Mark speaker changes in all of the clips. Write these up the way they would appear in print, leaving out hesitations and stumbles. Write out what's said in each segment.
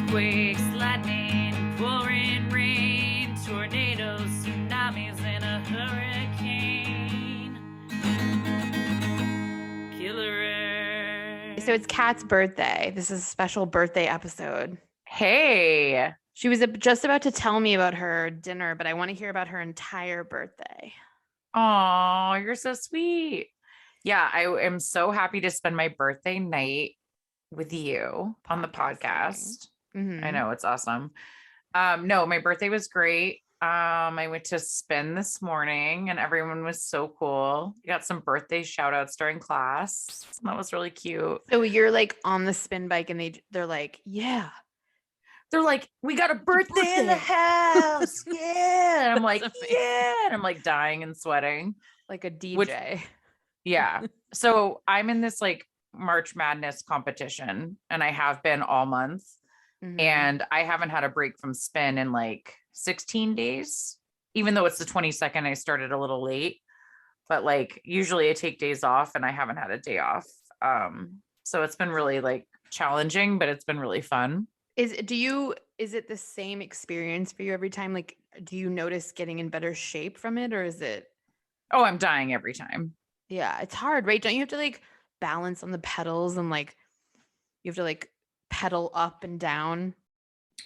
Speaker 1: Earthquakes, lightning, pouring rain, tornadoes, tsunamis, and a hurricane. Killer.
Speaker 2: So it's Kat's birthday. This is a special birthday episode.
Speaker 3: Hey.
Speaker 2: She was just about to tell me about her dinner, but I want to hear about her entire birthday.
Speaker 3: Oh, you're so sweet. Yeah, I am so happy to spend my birthday night with you on the podcast.
Speaker 2: Mm-hmm.
Speaker 3: I know, it's awesome. No, my birthday was great. I went to spin this morning and everyone was so cool. You got some birthday shout outs during class. That was really cute.
Speaker 2: So you're like on the spin bike and they're like, yeah.
Speaker 3: They're like, we got a birthday in the house. Yeah. And I'm like, yeah. And I'm like dying and sweating.
Speaker 2: Like a DJ.
Speaker 3: Yeah. So I'm in this like March Madness competition and I have been all month. Mm-hmm. And I haven't had a break from spin in like 16 days, even though it's the 22nd. I started a little late, but like usually I take days off and I haven't had a day off. So it's been really like challenging, but it's been really fun.
Speaker 2: Is it the same experience for you every time? Like, do you notice getting in better shape from it, or is it?
Speaker 3: Oh, I'm dying every time.
Speaker 2: Yeah, it's hard, right? Don't you have to like balance on the pedals and like you have to like pedal up and down?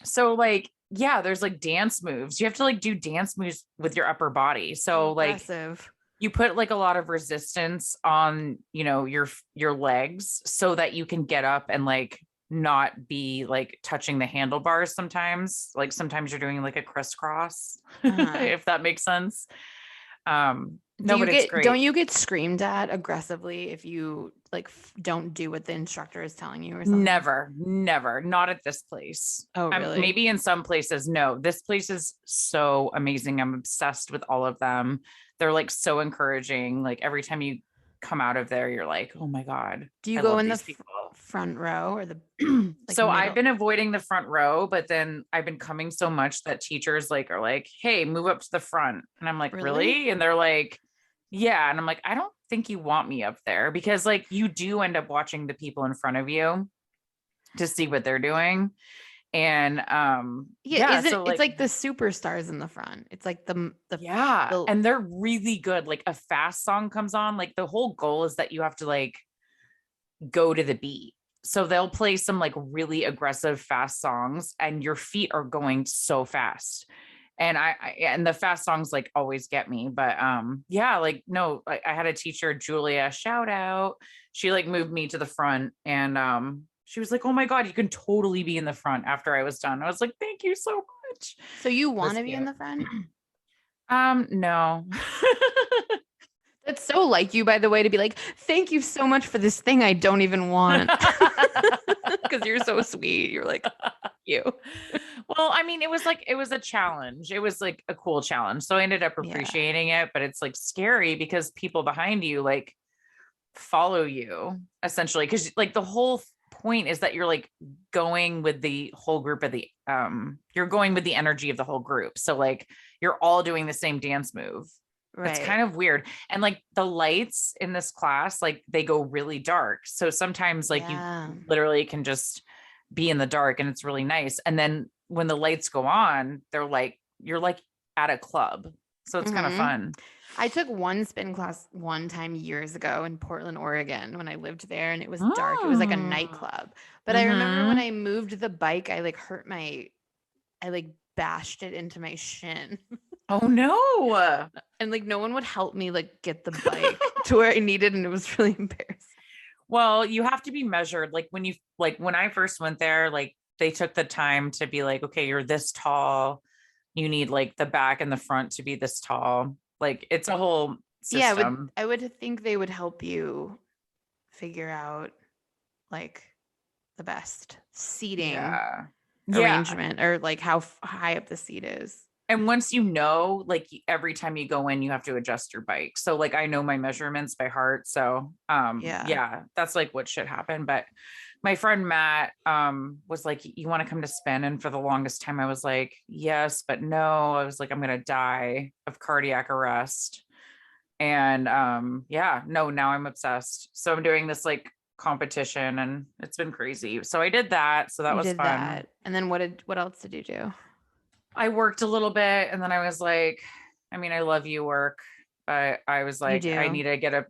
Speaker 3: So like, yeah, there's like dance moves. You have to like do dance moves with your upper body. So
Speaker 2: impressive.
Speaker 3: Like you put like a lot of resistance on, you know, your legs so that you can get up and like not be like touching the handlebars sometimes. Like sometimes you're doing like a crisscross, if that makes sense. It's great.
Speaker 2: Don't you get screamed at aggressively if you like don't do what the instructor is telling you or something?
Speaker 3: Never, not at this place.
Speaker 2: Oh, really?
Speaker 3: Maybe in some places. No, this place is so amazing. I'm obsessed with all of them. They're like so encouraging. Like every time you come out of there, you're like, oh my God.
Speaker 2: Do you go in the front row or the
Speaker 3: so middle? I've been avoiding the front row, but then I've been coming so much that teachers like are like, hey, move up to the front. And I'm like, really? And they're like, yeah. And I'm like, I don't think you want me up there because like you do end up watching the people in front of you to see what they're doing. And
Speaker 2: it's like the superstars in the front. It's like
Speaker 3: and they're really good. Like a fast song comes on, like the whole goal is that you have to like go to the beat. So they'll play some like really aggressive fast songs and your feet are going so fast. And and the fast songs like always get me, but I had a teacher, Julia, shout out. She like moved me to the front and she was like, oh my God, you can totally be in the front after I was done. I was like, thank you so much.
Speaker 2: So you want to be in the front?
Speaker 3: No.
Speaker 2: That's so like you, by the way, to be like, thank you so much for this thing I don't even want. Because you're so sweet. You're like, you.
Speaker 3: Well, I mean, it was a challenge. It was like a cool challenge. So I ended up appreciating it, but it's like scary because people behind you like follow you essentially. Cause like the whole point is that you're like going with the whole group of you're going with the energy of the whole group. So like you're all doing the same dance move. Right. It's kind of weird. And like the lights in this class, like they go really dark. So sometimes like you literally can just be in the dark and it's really nice. And then when the lights go on, they're like, you're like at a club. So it's kind of fun.
Speaker 2: I took one spin class one time years ago in Portland, Oregon when I lived there and it was dark. It was like a nightclub. But I remember when I moved the bike, I like bashed it into my shin.
Speaker 3: Oh no.
Speaker 2: And like no one would help me like get the bike to where I needed and it was really embarrassing.
Speaker 3: Well, you have to be measured. Like when I first went there, like they took the time to be like, okay, you're this tall. You need like the back and the front to be this tall. Like it's a whole system.
Speaker 2: Yeah, I would think they would help you figure out like the best seating arrangement or like how high up the seat is.
Speaker 3: And once you know, like every time you go in, you have to adjust your bike. So like, I know my measurements by heart. So that's like what should happen. But my friend Matt was like, you want to come to spin? And for the longest time, I was like, yes, but no. I was like, I'm going to die of cardiac arrest. And now I'm obsessed. So I'm doing this like competition, and it's been crazy. So I did that. So that was fun. That.
Speaker 2: And then what else did you do?
Speaker 3: I worked a little bit, and then I was like, I mean, I love you work, but I was like, I need to get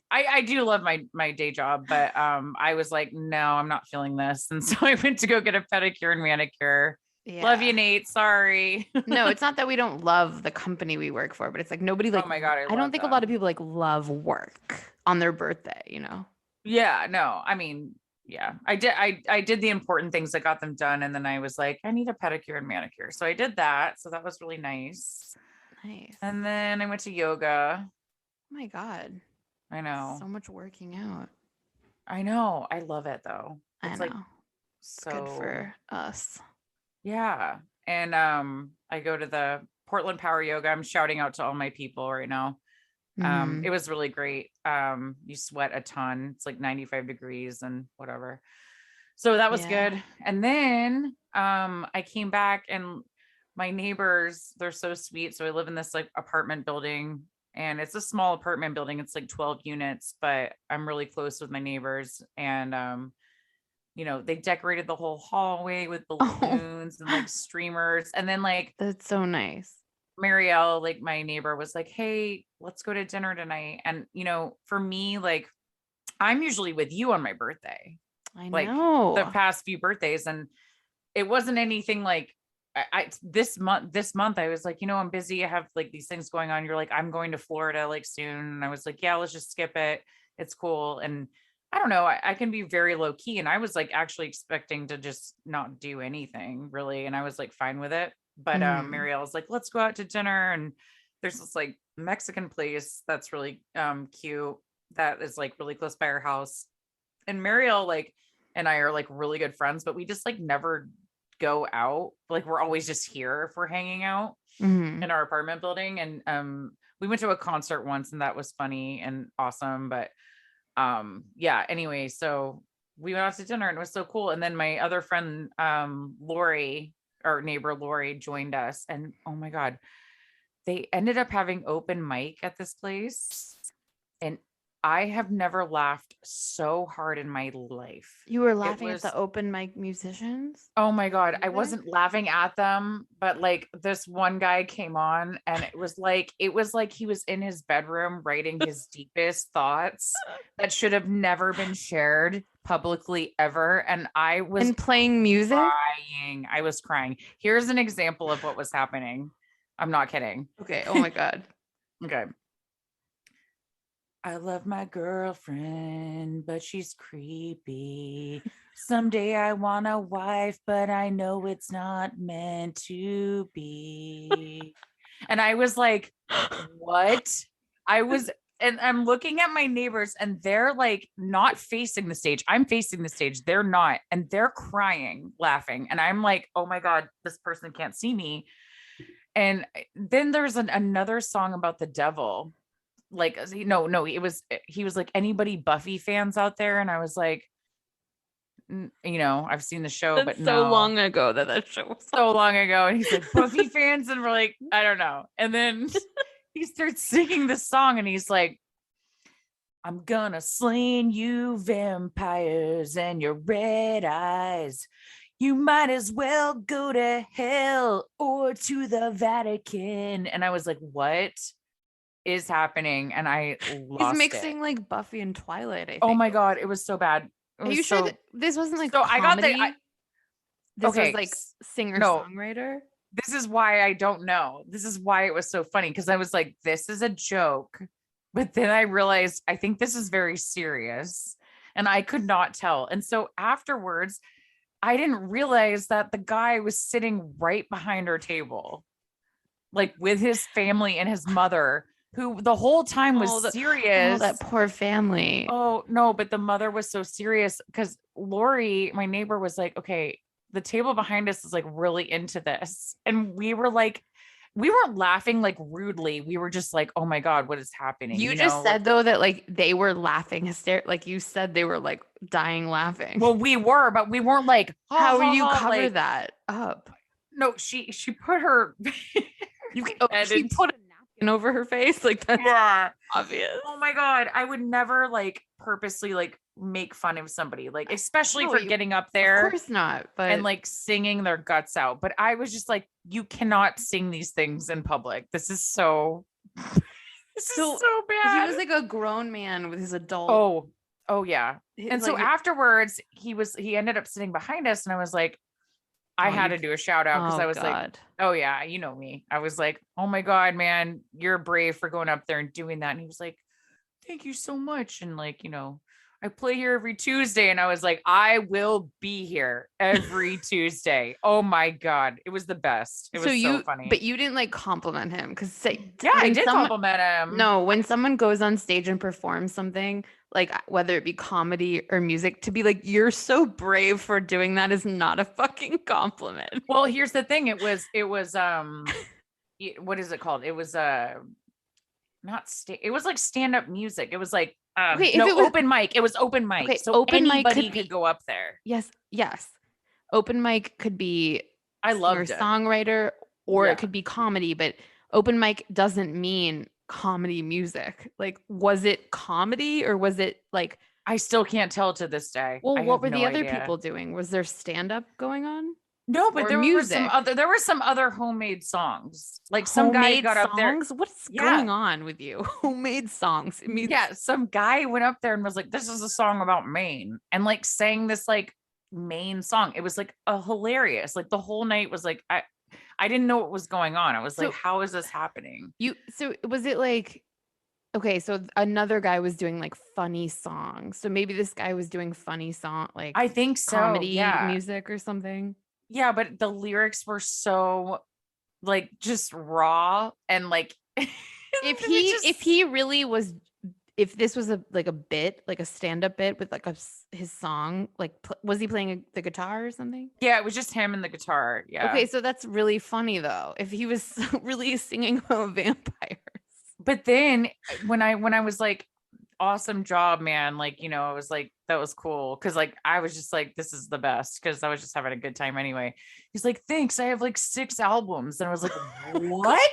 Speaker 3: I do love my day job, but I was like, no, I'm not feeling this. And so I went to go get a pedicure and manicure. Yeah. Love you, Nate. Sorry.
Speaker 2: No, it's not that we don't love the company we work for, but it's like nobody like,
Speaker 3: oh my God,
Speaker 2: I don't think a lot of people like love work on their birthday, you know?
Speaker 3: Yeah, no, I mean, yeah, I did the important things that got them done. And then I was like, I need a pedicure and manicure. So I did that. So that was really nice.
Speaker 2: Nice.
Speaker 3: And then I went to yoga.
Speaker 2: Oh my God.
Speaker 3: I know.
Speaker 2: So much working out.
Speaker 3: I know. I love it though.
Speaker 2: It's like so good for us.
Speaker 3: Yeah. And I go to the Portland Power Yoga. I'm shouting out to all my people right now. It was really great. You sweat a ton. It's like 95 degrees and whatever. So that was good. And then I came back, and my neighbors, they're so sweet. So I live in this like apartment building, and it's a small apartment building. It's like 12 units, but I'm really close with my neighbors. And you know, they decorated the whole hallway with balloons and like streamers. And then like,
Speaker 2: that's so nice.
Speaker 3: Marielle, like my neighbor, was like, hey, let's go to dinner tonight. And, you know, for me, like, I'm usually with you on my birthday.
Speaker 2: I know.
Speaker 3: Like the past few birthdays. And it wasn't anything like this month, I was like, you know, I'm busy. I have like these things going on. You're like, I'm going to Florida like soon. And I was like, yeah, let's just skip it. It's cool. And I don't know. I can be very low key. And I was like actually expecting to just not do anything really. And I was like fine with it. But Marielle was like, let's go out to dinner. And there's this like Mexican place that's really cute that is like really close by our house. And Marielle like and I are like really good friends, but we just like never go out. Like we're always just here if we're hanging out in our apartment building. And we went to a concert once, and that was funny and awesome. But yeah, anyway, so we went out to dinner, and it was so cool. And then my other friend, Lori, our neighbor Lori, joined us, and oh my God, they ended up having open mic at this place. And I have never laughed so hard in my life.
Speaker 2: You were laughing at the open mic musicians?
Speaker 3: Oh my God. I wasn't laughing at them, but like this one guy came on, and it was like he was in his bedroom writing his deepest thoughts that should have never been shared publicly ever. And I was
Speaker 2: playing music.
Speaker 3: I was crying. Here's an example of what was happening. I'm not kidding.
Speaker 2: Okay. Oh my God.
Speaker 3: Okay. I love my girlfriend, but she's creepy. Someday I want a wife, but I know it's not meant to be. And I was like, what? And I'm looking at my neighbors, and they're like not facing the stage. I'm facing the stage. They're not. And they're crying, laughing. And I'm like, oh my God, this person can't see me. And then there's another song about the devil. Like, no, he was like, anybody Buffy fans out there? And I was like, you know, I've seen the show,
Speaker 2: but so long ago that show was
Speaker 3: so long ago. And he's like, Buffy fans, and we're like, I don't know. And then he starts singing this song, and he's like, I'm gonna slain you vampires and your red eyes. You might as well go to hell or to the Vatican. And I was like, what is happening? And I lost
Speaker 2: He's mixing like Buffy and Twilight, I think.
Speaker 3: Oh my God, it was so bad.
Speaker 2: Are you sure that this wasn't like
Speaker 3: so
Speaker 2: comedy?
Speaker 3: This
Speaker 2: was like singer-songwriter?
Speaker 3: This is why I don't know. This is why it was so funny, because I was like, this is a joke. But then I realized, I think this is very serious, and I could not tell. And so afterwards, I didn't realize that the guy was sitting right behind our table, like with his family and his mother, who the whole time was serious.
Speaker 2: Oh, that poor family.
Speaker 3: Oh no, but the mother was so serious because Lori, my neighbor, was like, okay, the table behind us is like really into this. And we were like, we weren't laughing like rudely. We were just like, oh my God, what is happening?
Speaker 2: You just said though that like they were laughing hysterically. Like you said they were like dying laughing.
Speaker 3: Well, we were, but we weren't like,
Speaker 2: how will you cover that up?
Speaker 3: No, she put her
Speaker 2: she put a napkin over her face. Like that's obvious.
Speaker 3: Oh my God. I would never like purposely like make fun of somebody, like especially
Speaker 2: No,
Speaker 3: for getting up there.
Speaker 2: Of course not, but
Speaker 3: and like singing their guts out. But I was just like, you cannot sing these things in public. This is so this is so bad.
Speaker 2: He was like a grown man with his adult.
Speaker 3: Oh yeah. And so afterwards he ended up sitting behind us, and I was like, I had to do a shout out because I was like, oh yeah, you know me. I was like, oh my God, man, you're brave for going up there and doing that. And he was like, thank you so much. And like, I play here every Tuesday. And I was like, I will be here every Tuesday. Oh my God. It was the best. It was so funny.
Speaker 2: But you didn't like compliment him because
Speaker 3: I did compliment him.
Speaker 2: No, when someone goes on stage and performs something, like whether it be comedy or music, to be like, you're so brave for doing that is not a fucking compliment.
Speaker 3: Well, here's the thing. It was what is it called? It was it was like stand-up music. It was like open mic. It was open mic. Okay, so anybody could go up there.
Speaker 2: Yes. Open mic could be
Speaker 3: I loved
Speaker 2: it. Songwriter, or it could be comedy, but open mic doesn't mean comedy music. Like, was it comedy or was it like
Speaker 3: I still can't tell to this day.
Speaker 2: Well, what were the other people doing? Was there stand-up going on?
Speaker 3: No, but there were some other homemade songs. Like some guy got up there.
Speaker 2: What's going on with you? Homemade songs.
Speaker 3: Some guy went up there and was like, this is a song about Maine, and like sang this like Maine song. It was like hilarious. Like the whole night was like, I didn't know what was going on. I was like, how is this happening?
Speaker 2: So was it like, okay, so another guy was doing like funny songs. So maybe this guy was doing funny song, like
Speaker 3: I think so,
Speaker 2: comedy music or something.
Speaker 3: Yeah, but the lyrics were so like just raw and like
Speaker 2: if he really was, if this was a bit, like a stand-up bit with like his song, like was he playing the guitar or something?
Speaker 3: Yeah, it was just him and the guitar. Yeah.
Speaker 2: Okay, so that's really funny though. If he was really singing about vampires.
Speaker 3: But then when I was like, awesome job, man, like, I was like, that was cool, because like I was just like, this is the best, because I was just having a good time anyway. He's like, thanks, I have like 6 albums. And I was like, what?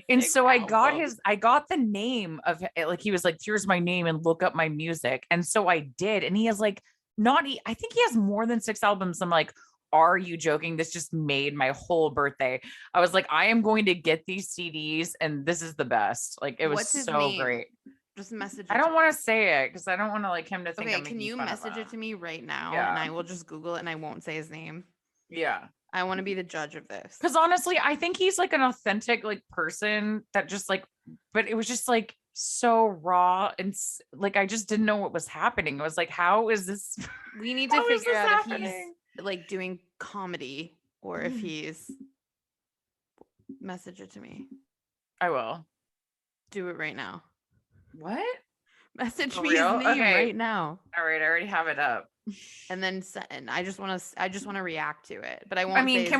Speaker 3: And so I got the name of it. Like he was like, here's my name and look up my music. And so I did. And he has like I think he has more than 6 albums. I'm like, are you joking? This just made my whole birthday. I was like, I am going to get these CDs and this is the best. Like it was so great.
Speaker 2: Just message it.
Speaker 3: I don't want to say it because I don't want to like him to think.
Speaker 2: Okay, can you message it to me right now?
Speaker 3: Yeah.
Speaker 2: And I will just Google it and I won't say his name.
Speaker 3: Yeah.
Speaker 2: I want to be the judge of this.
Speaker 3: Because honestly, I think he's like an authentic like person that just like, but it was just like so raw and like I just didn't know what was happening. I was like, how is this?
Speaker 2: We need to figure out if he's like doing comedy or if he's. Message it to me.
Speaker 3: I will.
Speaker 2: Do it right now.
Speaker 3: What?
Speaker 2: Message me his name right now.
Speaker 3: All right, I already have it up.
Speaker 2: And then I just want to react to it, but I won't.
Speaker 3: I mean, can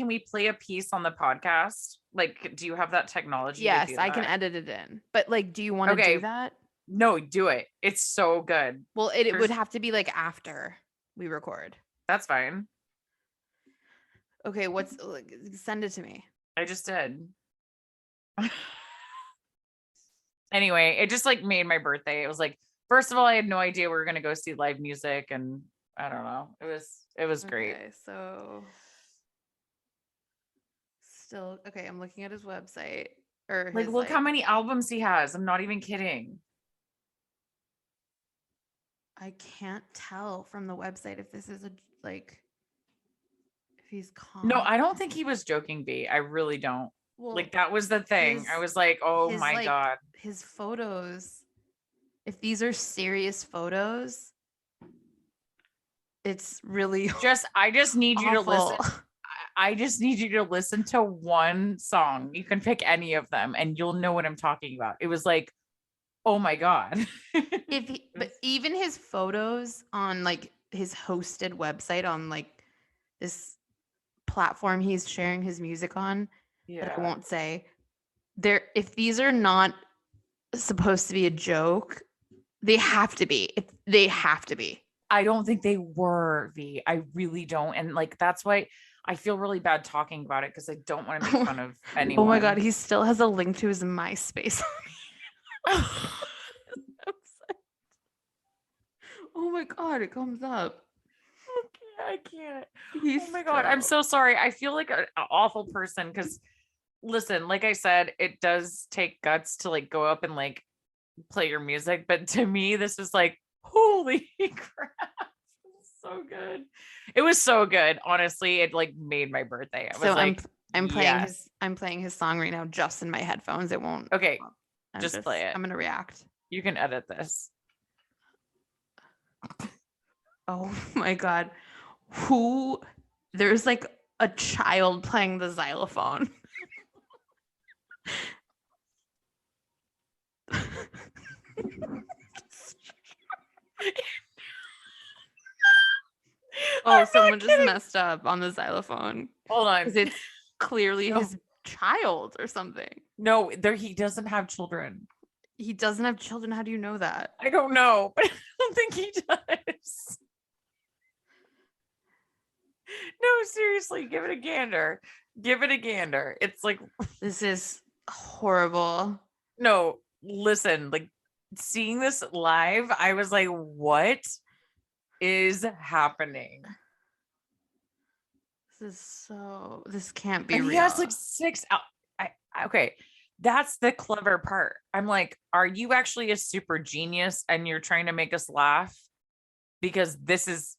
Speaker 3: we play a piece on the podcast? Like, do you have that technology?
Speaker 2: Yes, I can edit it in. But like, do you want to do that?
Speaker 3: No, do it. It's so good.
Speaker 2: Well, it would have to be like after we record.
Speaker 3: That's fine.
Speaker 2: Okay, send it to me.
Speaker 3: I just did. Anyway, it just like made my birthday. It was like, first of all, I had no idea we were gonna go see live music, and I don't know. It was great.
Speaker 2: Okay, so still okay. I'm looking at his website.
Speaker 3: Look how many albums he has. I'm not even kidding.
Speaker 2: I can't tell from the website if this is if he's calm.
Speaker 3: No, I don't think he was joking, B. I really don't. Well, like that was the thing. I was like, oh my God.
Speaker 2: His photos, if these are serious photos, it's really
Speaker 3: I just need you to listen. I just need you to listen to one song. You can pick any of them and you'll know what I'm talking about. It was like, oh my God.
Speaker 2: But even his photos on like his hosted website on like this platform he's sharing his music on, that I won't say, if these are not supposed to be a joke, they have to be. They have to be.
Speaker 3: I don't think they were, V. I really don't. And like that's why I feel really bad talking about it, because I don't want to make fun of anyone.
Speaker 2: Oh my God, he still has a link to his MySpace. Oh my God, it comes up.
Speaker 3: I can't.
Speaker 2: He's
Speaker 3: Oh my God. I'm so sorry. I feel like an awful person because listen, like I said, it does take guts to like go up and like play your music. But to me, this is like, holy crap. It's so good. It was so good. Honestly, it like made my birthday. I was
Speaker 2: So
Speaker 3: like,
Speaker 2: I'm playing
Speaker 3: yes.
Speaker 2: I'm playing his song right now just in my headphones. It won't.
Speaker 3: Okay. Just play it.
Speaker 2: I'm gonna react.
Speaker 3: You can edit this.
Speaker 2: Oh my God. There's like a child playing the xylophone. Oh, someone just messed up on the xylophone.
Speaker 3: Hold on.
Speaker 2: Because it's clearly
Speaker 3: No.
Speaker 2: his child or something.
Speaker 3: No, he doesn't have children.
Speaker 2: He doesn't have children. How do you know that?
Speaker 3: I don't know, but I don't think he does. No, seriously, give it a gander. Give it a gander. It's like
Speaker 2: This is horrible.
Speaker 3: no, listen, like seeing this live, I was like, what is happening?
Speaker 2: This can't be
Speaker 3: And
Speaker 2: real.
Speaker 3: he has like 6 out. Okay. That's the clever part. I'm like, are you actually a super genius and you're trying to make us laugh? Because this is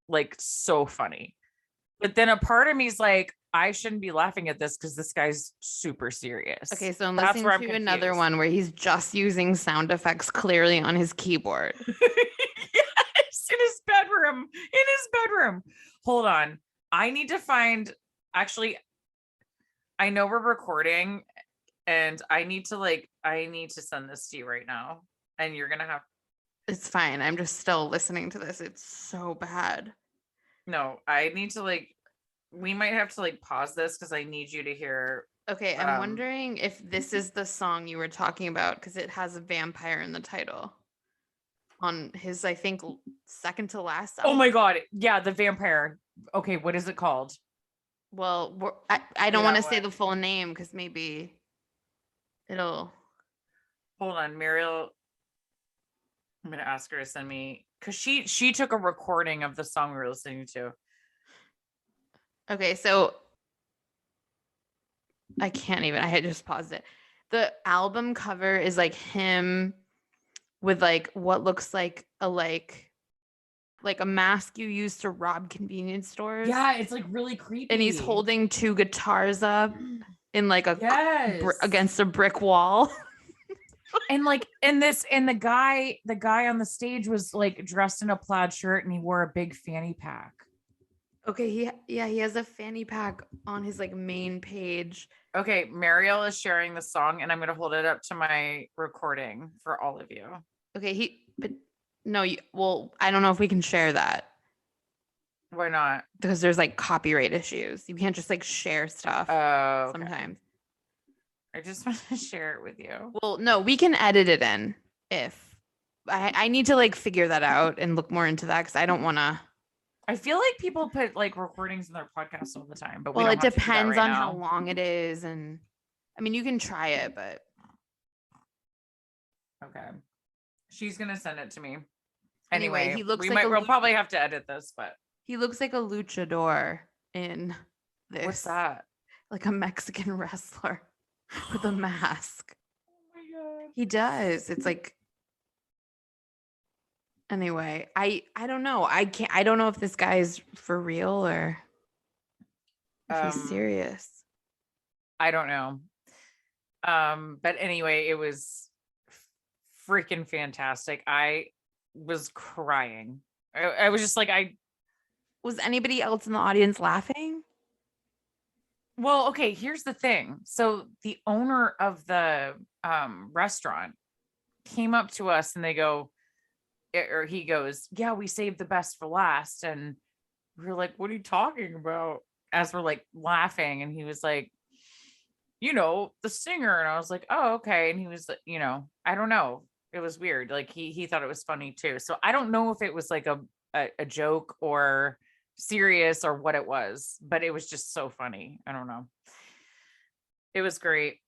Speaker 3: like so funny. But then a part of me is like, I shouldn't be laughing at this because this guy's super serious.
Speaker 2: Okay, so I'm
Speaker 3: That's
Speaker 2: listening
Speaker 3: where I'm
Speaker 2: to another
Speaker 3: confused.
Speaker 2: one where he's just using sound effects clearly on his keyboard.
Speaker 3: Yes, in his bedroom. In his bedroom. Hold on. I need to find actually, I know we're recording and I need to send this to you right now. And you're gonna have
Speaker 2: It's fine. I'm just still listening to this. It's so bad.
Speaker 3: no, I need to like we might have to like pause this because I need you to hear.
Speaker 2: Okay, I'm wondering if this is the song you were talking about because it has a vampire in the title. On his, I think, second to last
Speaker 3: Oh
Speaker 2: album.
Speaker 3: my God. Yeah, the vampire. Okay, what is it called?
Speaker 2: Well, I don't want to say the full name because maybe it'll.
Speaker 3: Hold on, Muriel. I'm gonna ask her to send me because she took a recording of the song we were listening to.
Speaker 2: Okay, so I can't even. I had just paused it. The album cover is like him with like what looks like a mask you use to rob convenience stores.
Speaker 3: Yeah, it's like really creepy.
Speaker 2: And he's holding 2 guitars up in like a
Speaker 3: yes
Speaker 2: against a brick wall.
Speaker 3: And like the guy on the stage was like dressed in a plaid shirt and he wore a big fanny pack.
Speaker 2: Okay, he has a fanny pack on his like main page.
Speaker 3: Okay, Mariel is sharing the song and I'm gonna hold it up to my recording for all of you.
Speaker 2: Okay, I don't know if we can share that.
Speaker 3: Why not?
Speaker 2: Because there's like copyright issues. You can't just like share stuff sometimes.
Speaker 3: I just want to share it with you.
Speaker 2: Well, no, we can edit it in if I need to like figure that out and look more into that because I don't want to.
Speaker 3: I feel like people put like recordings in their podcasts all the time, but
Speaker 2: it depends on how long it is, and I mean you can try it, but
Speaker 3: okay, she's gonna send it to me.
Speaker 2: Anyway, he looks
Speaker 3: we'll probably have to edit this, but
Speaker 2: he looks like a luchador in this.
Speaker 3: What's that?
Speaker 2: Like a Mexican wrestler with a mask.
Speaker 3: Oh my God.
Speaker 2: He does. It's like anyway, I don't know. I don't know if this guy is for real or if he's serious.
Speaker 3: I don't know. But anyway, it was freaking fantastic. I was crying. I was just like,
Speaker 2: was anybody else in the audience laughing?
Speaker 3: Well, okay, here's the thing. So the owner of the restaurant came up to us and he goes, yeah, we saved the best for last. And we were like, what are you talking about? As we're like laughing. And he was like, the singer. And I was like, oh, okay. And he was like, I don't know. It was weird. Like he thought it was funny too. So I don't know if it was like a joke or serious or what it was, but it was just so funny. I don't know. It was great.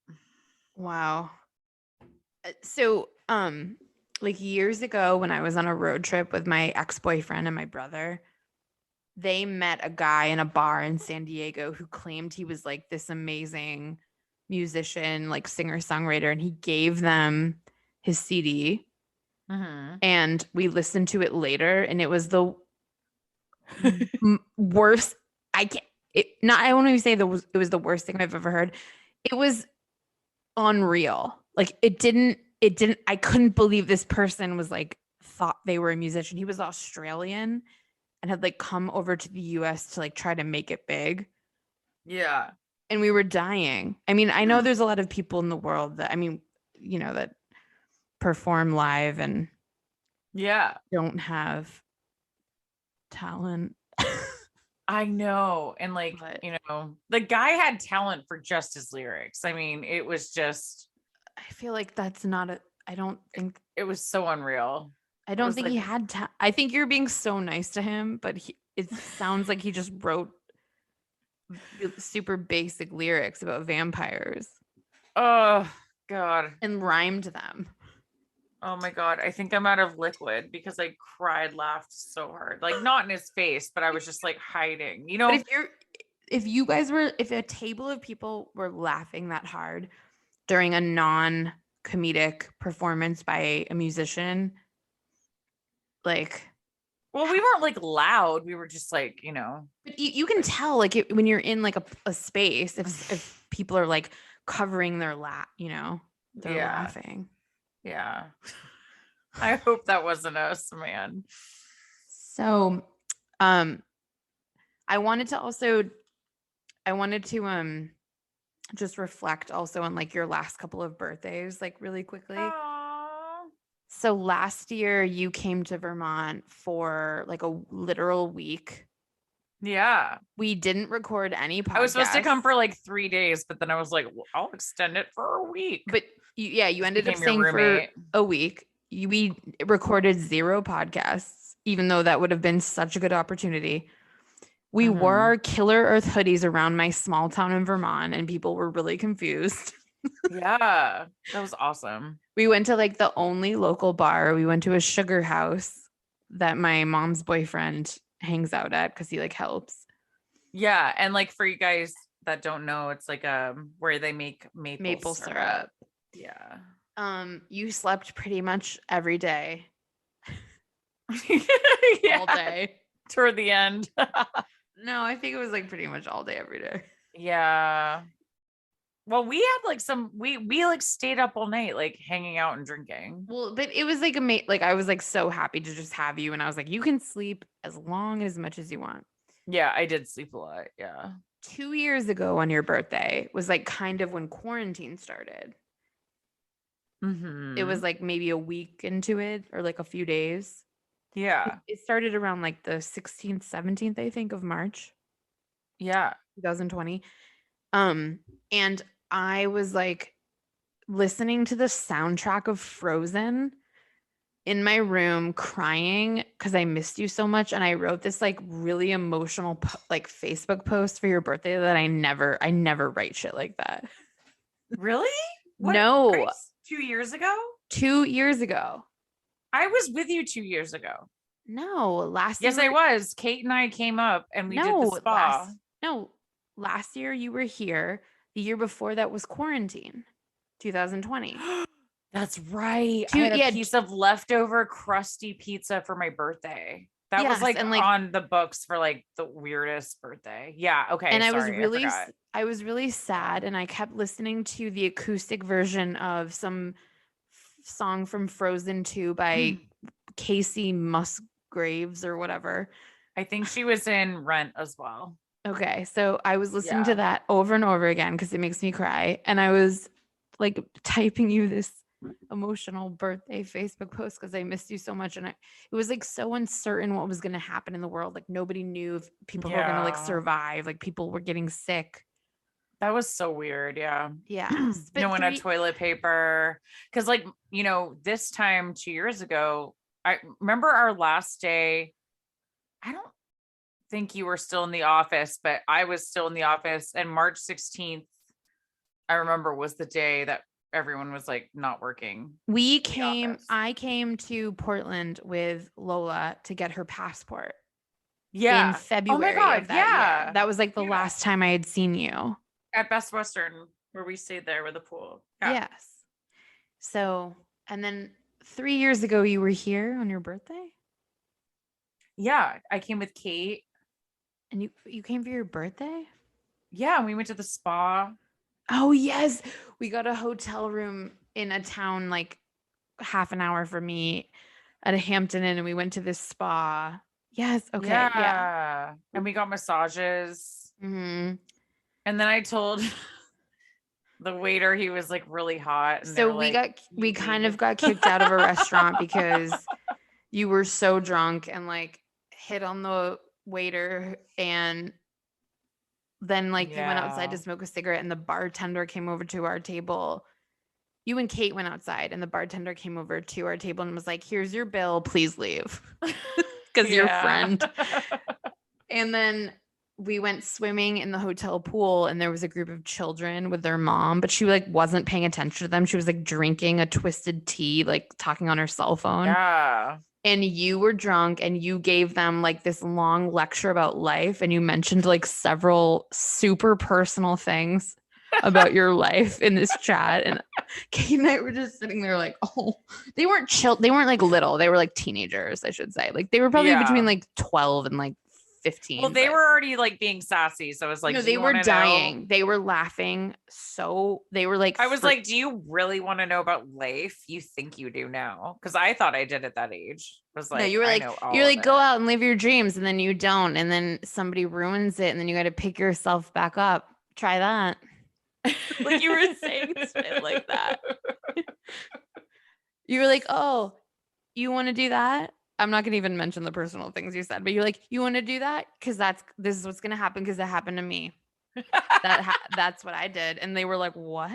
Speaker 2: Wow. So like years ago when I was on a road trip with my ex-boyfriend and my brother, they met a guy in a bar in San Diego who claimed he was like this amazing musician, like singer-songwriter, and he gave them his CD. And we listened to it later, and it was the worst. I can't. I won't even say it was the worst thing I've ever heard. It was unreal. Like it didn't. I couldn't believe this person was like thought they were a musician. He was Australian and had like come over to the US to like try to make it big.
Speaker 3: Yeah.
Speaker 2: And we were dying. I mean, I know there's a lot of people in the world that, I mean, you know, that perform live and don't have talent.
Speaker 3: I know. And like, you know, the guy had talent for just his lyrics. I mean, it was just,
Speaker 2: I feel like that's not I don't think
Speaker 3: it was so unreal.
Speaker 2: I don't think he had I think you're being so nice to him, but it sounds like he just wrote super basic lyrics about vampires.
Speaker 3: Oh God.
Speaker 2: And rhymed them.
Speaker 3: Oh my God. I think I'm out of liquid because I laughed so hard. Like not in his face, but I was just like hiding, you know.
Speaker 2: But if a table of people were laughing that hard during a non-comedic performance by a musician, like,
Speaker 3: well, we weren't like loud. We were just like, you know.
Speaker 2: But you can tell like when you're in like a space, if people are like covering their you know, they're laughing.
Speaker 3: Yeah. I hope that wasn't us, man.
Speaker 2: So, I wanted to just reflect also on like your last couple of birthdays, like really quickly.
Speaker 3: Aww.
Speaker 2: So last year you came to Vermont for like a literal week.
Speaker 3: Yeah.
Speaker 2: We didn't record any podcasts.
Speaker 3: I was supposed to come for like 3 days, but then I was like, well, I'll extend it for a week.
Speaker 2: But you ended up staying for a week. We recorded 0 podcasts, even though that would have been such a good opportunity. We wore our Killer Earth hoodies around my small town in Vermont, and people were really confused.
Speaker 3: Yeah, that was awesome.
Speaker 2: We went to like the only local bar. We went to a sugar house that my mom's boyfriend hangs out at because he like helps.
Speaker 3: Yeah, and like for you guys that don't know, it's like where they make maple syrup. Yeah.
Speaker 2: You slept pretty much every day.
Speaker 3: Yeah.
Speaker 2: All day.
Speaker 3: Toward the end.
Speaker 2: No, I think it was like pretty much all day every day.
Speaker 3: Yeah. Well, we had like we like stayed up all night, like hanging out and drinking.
Speaker 2: Well, but it was like like I was like so happy to just have you, and I was like, you can sleep as much as you want.
Speaker 3: Yeah, I did sleep a lot. Yeah.
Speaker 2: 2 years ago on your birthday was like kind of when quarantine started. It was like maybe a week into it or like a few days.
Speaker 3: Yeah.
Speaker 2: It started around like the 16th, 17th, I think, of March.
Speaker 3: Yeah.
Speaker 2: 2020. And I was like listening to the soundtrack of Frozen in my room crying because I missed you so much. And I wrote this like really emotional like Facebook post for your birthday that I never write shit like that.
Speaker 3: Really? What,
Speaker 2: no.
Speaker 3: Grace? 2 years ago?
Speaker 2: 2 years ago.
Speaker 3: I was with you 2 years ago.
Speaker 2: No, last
Speaker 3: year. Yes, I was. Kate and I came up and we did the spa.
Speaker 2: Last year you were here. The year before that was quarantine, 2020.
Speaker 3: That's right. I had a piece of leftover crusty pizza for my birthday. That was like on the books for like the weirdest birthday. Yeah. Okay.
Speaker 2: And I was really sad, and I kept listening to the acoustic version of some song from Frozen 2 by Casey Musgraves or whatever.
Speaker 3: I think she was in Rent as well.
Speaker 2: Okay, so I was listening to that over and over again because it makes me cry, and I was like typing you this emotional birthday Facebook post because I missed you so much, and it was like so uncertain what was going to happen in the world. Like nobody knew if people were going to like survive. Like people were getting sick.
Speaker 3: That was so weird. Yeah.
Speaker 2: Yeah.
Speaker 3: No one had toilet paper. Cause like, you know, this time 2 years ago, I remember our last day. I don't think you were still in the office, but I was still in the office. And March 16th, I remember, was the day that everyone was like not working.
Speaker 2: I came to Portland with Lola to get her passport
Speaker 3: Yeah.
Speaker 2: in February of that year. That was like the last time I had seen you.
Speaker 3: At Best Western, where we stayed there with a pool. Yeah.
Speaker 2: Yes. So, and then 3 years ago, you were here on your birthday?
Speaker 3: Yeah. I came with Kate.
Speaker 2: And you came for your birthday?
Speaker 3: Yeah. And we went to the spa.
Speaker 2: Oh, yes. We got a hotel room in a town like half an hour from me at a Hampton Inn, and we went to this spa. Yes. Okay. Yeah.
Speaker 3: And we got massages.
Speaker 2: Mm-hmm.
Speaker 3: And then I told the waiter he was like really hot. And
Speaker 2: so we kind of got kicked out of a restaurant because you were so drunk and like hit on the waiter, and then like you went outside to smoke a cigarette, and the bartender came over to our table. You and Kate went outside, and the bartender came over to our table and was like, "Here's your bill, please leave," because you're a friend. And then we went swimming in the hotel pool, and there was a group of children with their mom, but she like wasn't paying attention to them. She was like drinking a twisted tea, like talking on her cell phone.
Speaker 3: Yeah.
Speaker 2: And you were drunk, and you gave them like this long lecture about life, and you mentioned like several super personal things about your life in this chat. And Kate and I were just sitting there like, oh, they weren't like little, they were like teenagers, I should say. Like they were probably between like 12 and like 15.
Speaker 3: Well, they were already like being sassy, so I was like,
Speaker 2: no, they were dying. They were laughing. So they were like,
Speaker 3: I was like, do you really want to know about life? You think you do now? Because I thought I did at that age. I was like,
Speaker 2: no, you were like, go out and live your dreams, and then you don't, and then somebody ruins it, and then you got to pick yourself back up. Try that. Like you were saying shit like that. You were like, oh, you want to do that? I'm not going to even mention the personal things you said, but you're like, you want to do that? Because this is what's going to happen, because it happened to me. That's what I did. And they were like, what?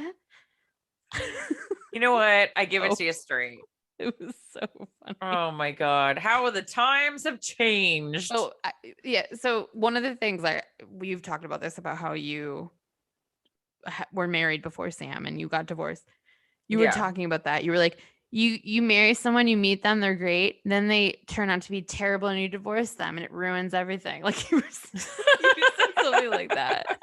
Speaker 3: You know what? I give it to you straight.
Speaker 2: It was so funny.
Speaker 3: Oh my God. How the times have changed.
Speaker 2: Oh, yeah. So one of the things we've talked about this, about how you were married before Sam and you got divorced. You were talking about that. You were like, you marry someone, you meet them, they're great. Then they turn out to be terrible and you divorce them and it ruins everything. Like you said something like that.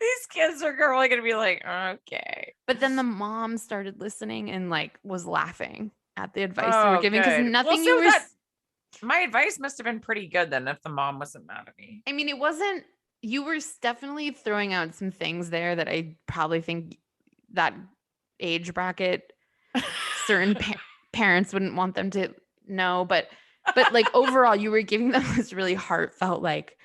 Speaker 3: These kids are probably going to be like, okay.
Speaker 2: But then the mom started listening and like was laughing at the advice you were giving, because nothing
Speaker 3: my advice must have been pretty good then if the mom wasn't mad at me.
Speaker 2: I mean, it wasn't, you were definitely throwing out some things there that I probably think that age bracket certain parents wouldn't want them to know, but like overall you were giving them this really heartfelt like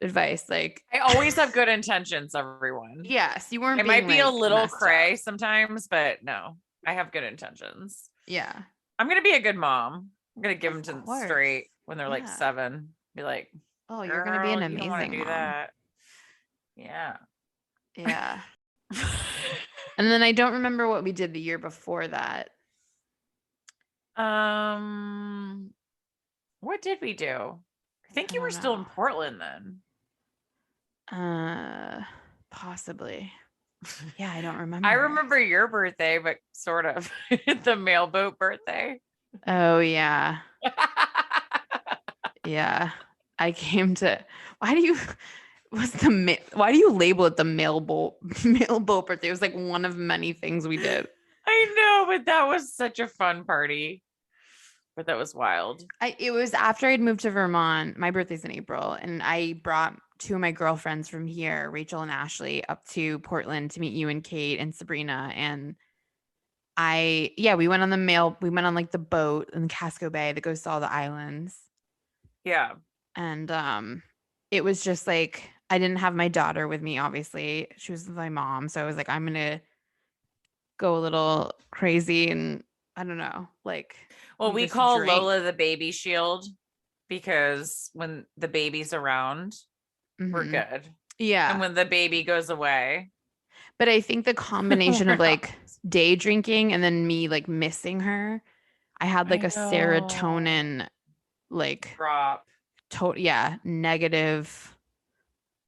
Speaker 2: advice. Like
Speaker 3: I always have good intentions, everyone.
Speaker 2: Yes, you weren't.
Speaker 3: It might be like, a little cray sometimes, but no, I have good intentions.
Speaker 2: Yeah,
Speaker 3: I'm gonna be a good mom. I'm gonna give them to them straight when they're like 7. Be like,
Speaker 2: oh, you're gonna be an amazing mom.
Speaker 3: Do that. Yeah.
Speaker 2: And then I don't remember what we did the year before that.
Speaker 3: What did we do? I think you were still in Portland then.
Speaker 2: Possibly. Yeah, I don't remember.
Speaker 3: I remember your birthday, but sort of the mailboat birthday.
Speaker 2: Oh yeah. Yeah. I came to, why do you label it the mailboat birthday? It was like one of many things we did.
Speaker 3: I know, but that was such a fun party. But that was wild.
Speaker 2: It was after I'd moved to Vermont. My birthday's in April, and I brought 2 of my girlfriends from here, Rachel and Ashley, up to Portland to meet you and Kate and Sabrina. And we went on like the boat in Casco Bay that goes to all the islands.
Speaker 3: Yeah.
Speaker 2: And it was just like, I didn't have my daughter with me, obviously. She was with my mom. So I was like, I'm going to go a little crazy, and I don't know, like.
Speaker 3: Well, we call Lola the baby shield because when the baby's around, we're good.
Speaker 2: Yeah.
Speaker 3: And when the baby goes away.
Speaker 2: But I think the combination of like day drinking and then me like missing her, I had like a serotonin like
Speaker 3: drop.
Speaker 2: Negative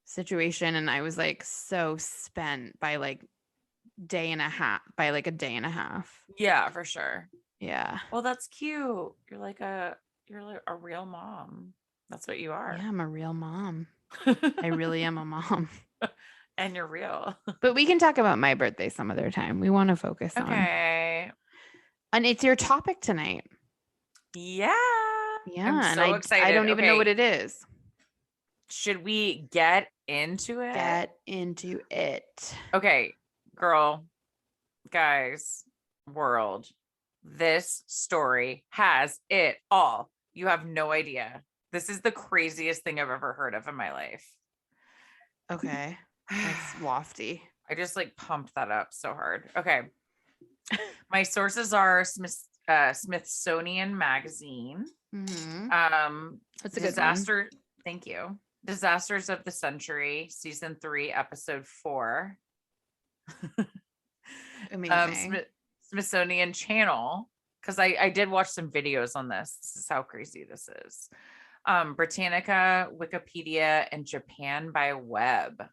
Speaker 2: situation, and I was like so spent by like a day and a half.
Speaker 3: Yeah, for sure.
Speaker 2: Yeah.
Speaker 3: Well, that's cute. You're like a real mom. That's what you are.
Speaker 2: Yeah, I'm a real mom. I really am a mom.
Speaker 3: And you're real.
Speaker 2: But we can talk about my birthday some other time. We want to focus on.
Speaker 3: Okay.
Speaker 2: And it's your topic tonight.
Speaker 3: Yeah.
Speaker 2: Yeah.
Speaker 3: I'm so excited.
Speaker 2: I don't even know what it is.
Speaker 3: Should we get into it?
Speaker 2: Get into it.
Speaker 3: Okay, girl, guys, world. This story has it all. You have no idea. This is the craziest thing I've ever heard of in my life.
Speaker 2: Okay. That's lofty.
Speaker 3: I just like pumped that up so hard. Okay. My sources are Smithsonian Magazine.
Speaker 2: Mm-hmm. That's a
Speaker 3: Disaster.
Speaker 2: good one.
Speaker 3: Thank you. Disasters of the Century, season 3, episode 4.
Speaker 2: Amazing.
Speaker 3: Smithsonian Channel, because I did watch some videos on this. This is how crazy this is. Britannica, Wikipedia, and Japan by web.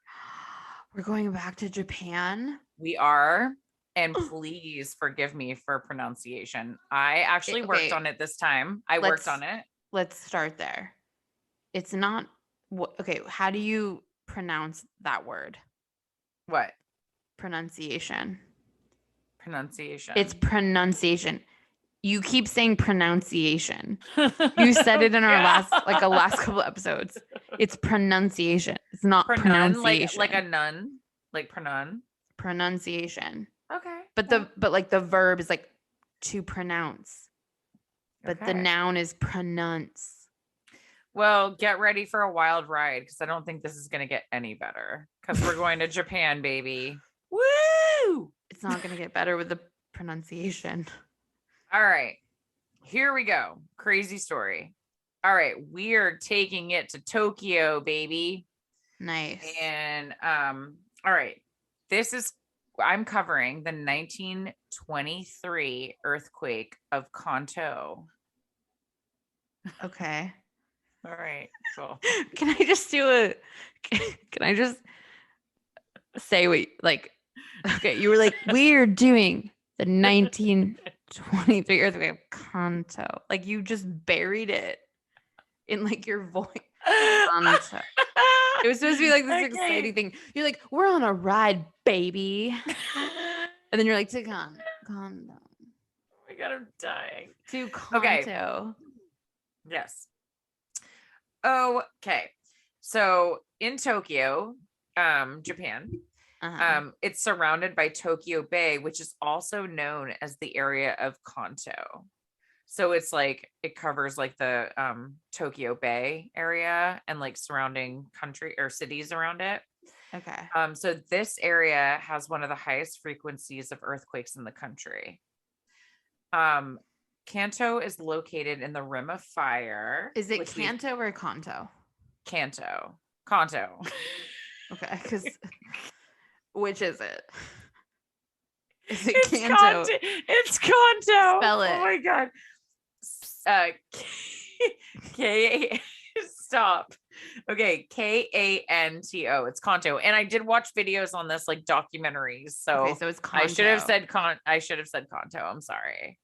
Speaker 2: We're going back to Japan.
Speaker 3: We are. And please forgive me for pronunciation. I actually worked on it this time. I worked on it.
Speaker 2: Let's start there. It's not okay. How do you pronounce that word?
Speaker 3: What?
Speaker 2: Pronunciation.
Speaker 3: Pronunciation.
Speaker 2: It's pronunciation. You keep saying pronunciation. You said it in our last couple episodes. It's pronunciation. It's not pronunciation.
Speaker 3: Like a nun. Like pronun.
Speaker 2: Pronunciation.
Speaker 3: Okay.
Speaker 2: But the verb is like to pronounce. But the noun is pronounce.
Speaker 3: Well, get ready for a wild ride, because I don't think this is going to get any better, because we're going to Japan, baby. Woo!
Speaker 2: It's not going to get better with the pronunciation.
Speaker 3: All right. Here we go. Crazy story. All right. We are taking it to Tokyo, baby.
Speaker 2: Nice.
Speaker 3: And all right. I'm covering the 1923 earthquake of Kanto.
Speaker 2: Okay.
Speaker 3: All right. Cool.
Speaker 2: Can I just say what, like, okay, you were like, we're doing the 1923 earthquake of Kanto. Like, you just buried it in like your voice. Kanto. It was supposed to be like this exciting thing. You're like, we're on a ride, baby. And then you're like, to Kanto.
Speaker 3: Oh my God, I'm dying.
Speaker 2: To Kanto.
Speaker 3: Okay. Yes. Okay. So in Tokyo, Japan, it's surrounded by Tokyo Bay, which is also known as the area of Kanto. So it's like, it covers like the Tokyo Bay area and like surrounding country or cities around it.
Speaker 2: Okay.
Speaker 3: So this area has one of the highest frequencies of earthquakes in the country. Kanto is located in the Rim of Fire.
Speaker 2: Is it Kanto or Kanto?
Speaker 3: Kanto.
Speaker 2: Okay, because which is it? Is it Kanto?
Speaker 3: It's Kanto.
Speaker 2: Spell it.
Speaker 3: Oh my God. Stop. Okay, Kanto. It's Kanto. And I did watch videos on this, like documentaries. So
Speaker 2: it's Kanto.
Speaker 3: I should have said Kanto. I'm sorry.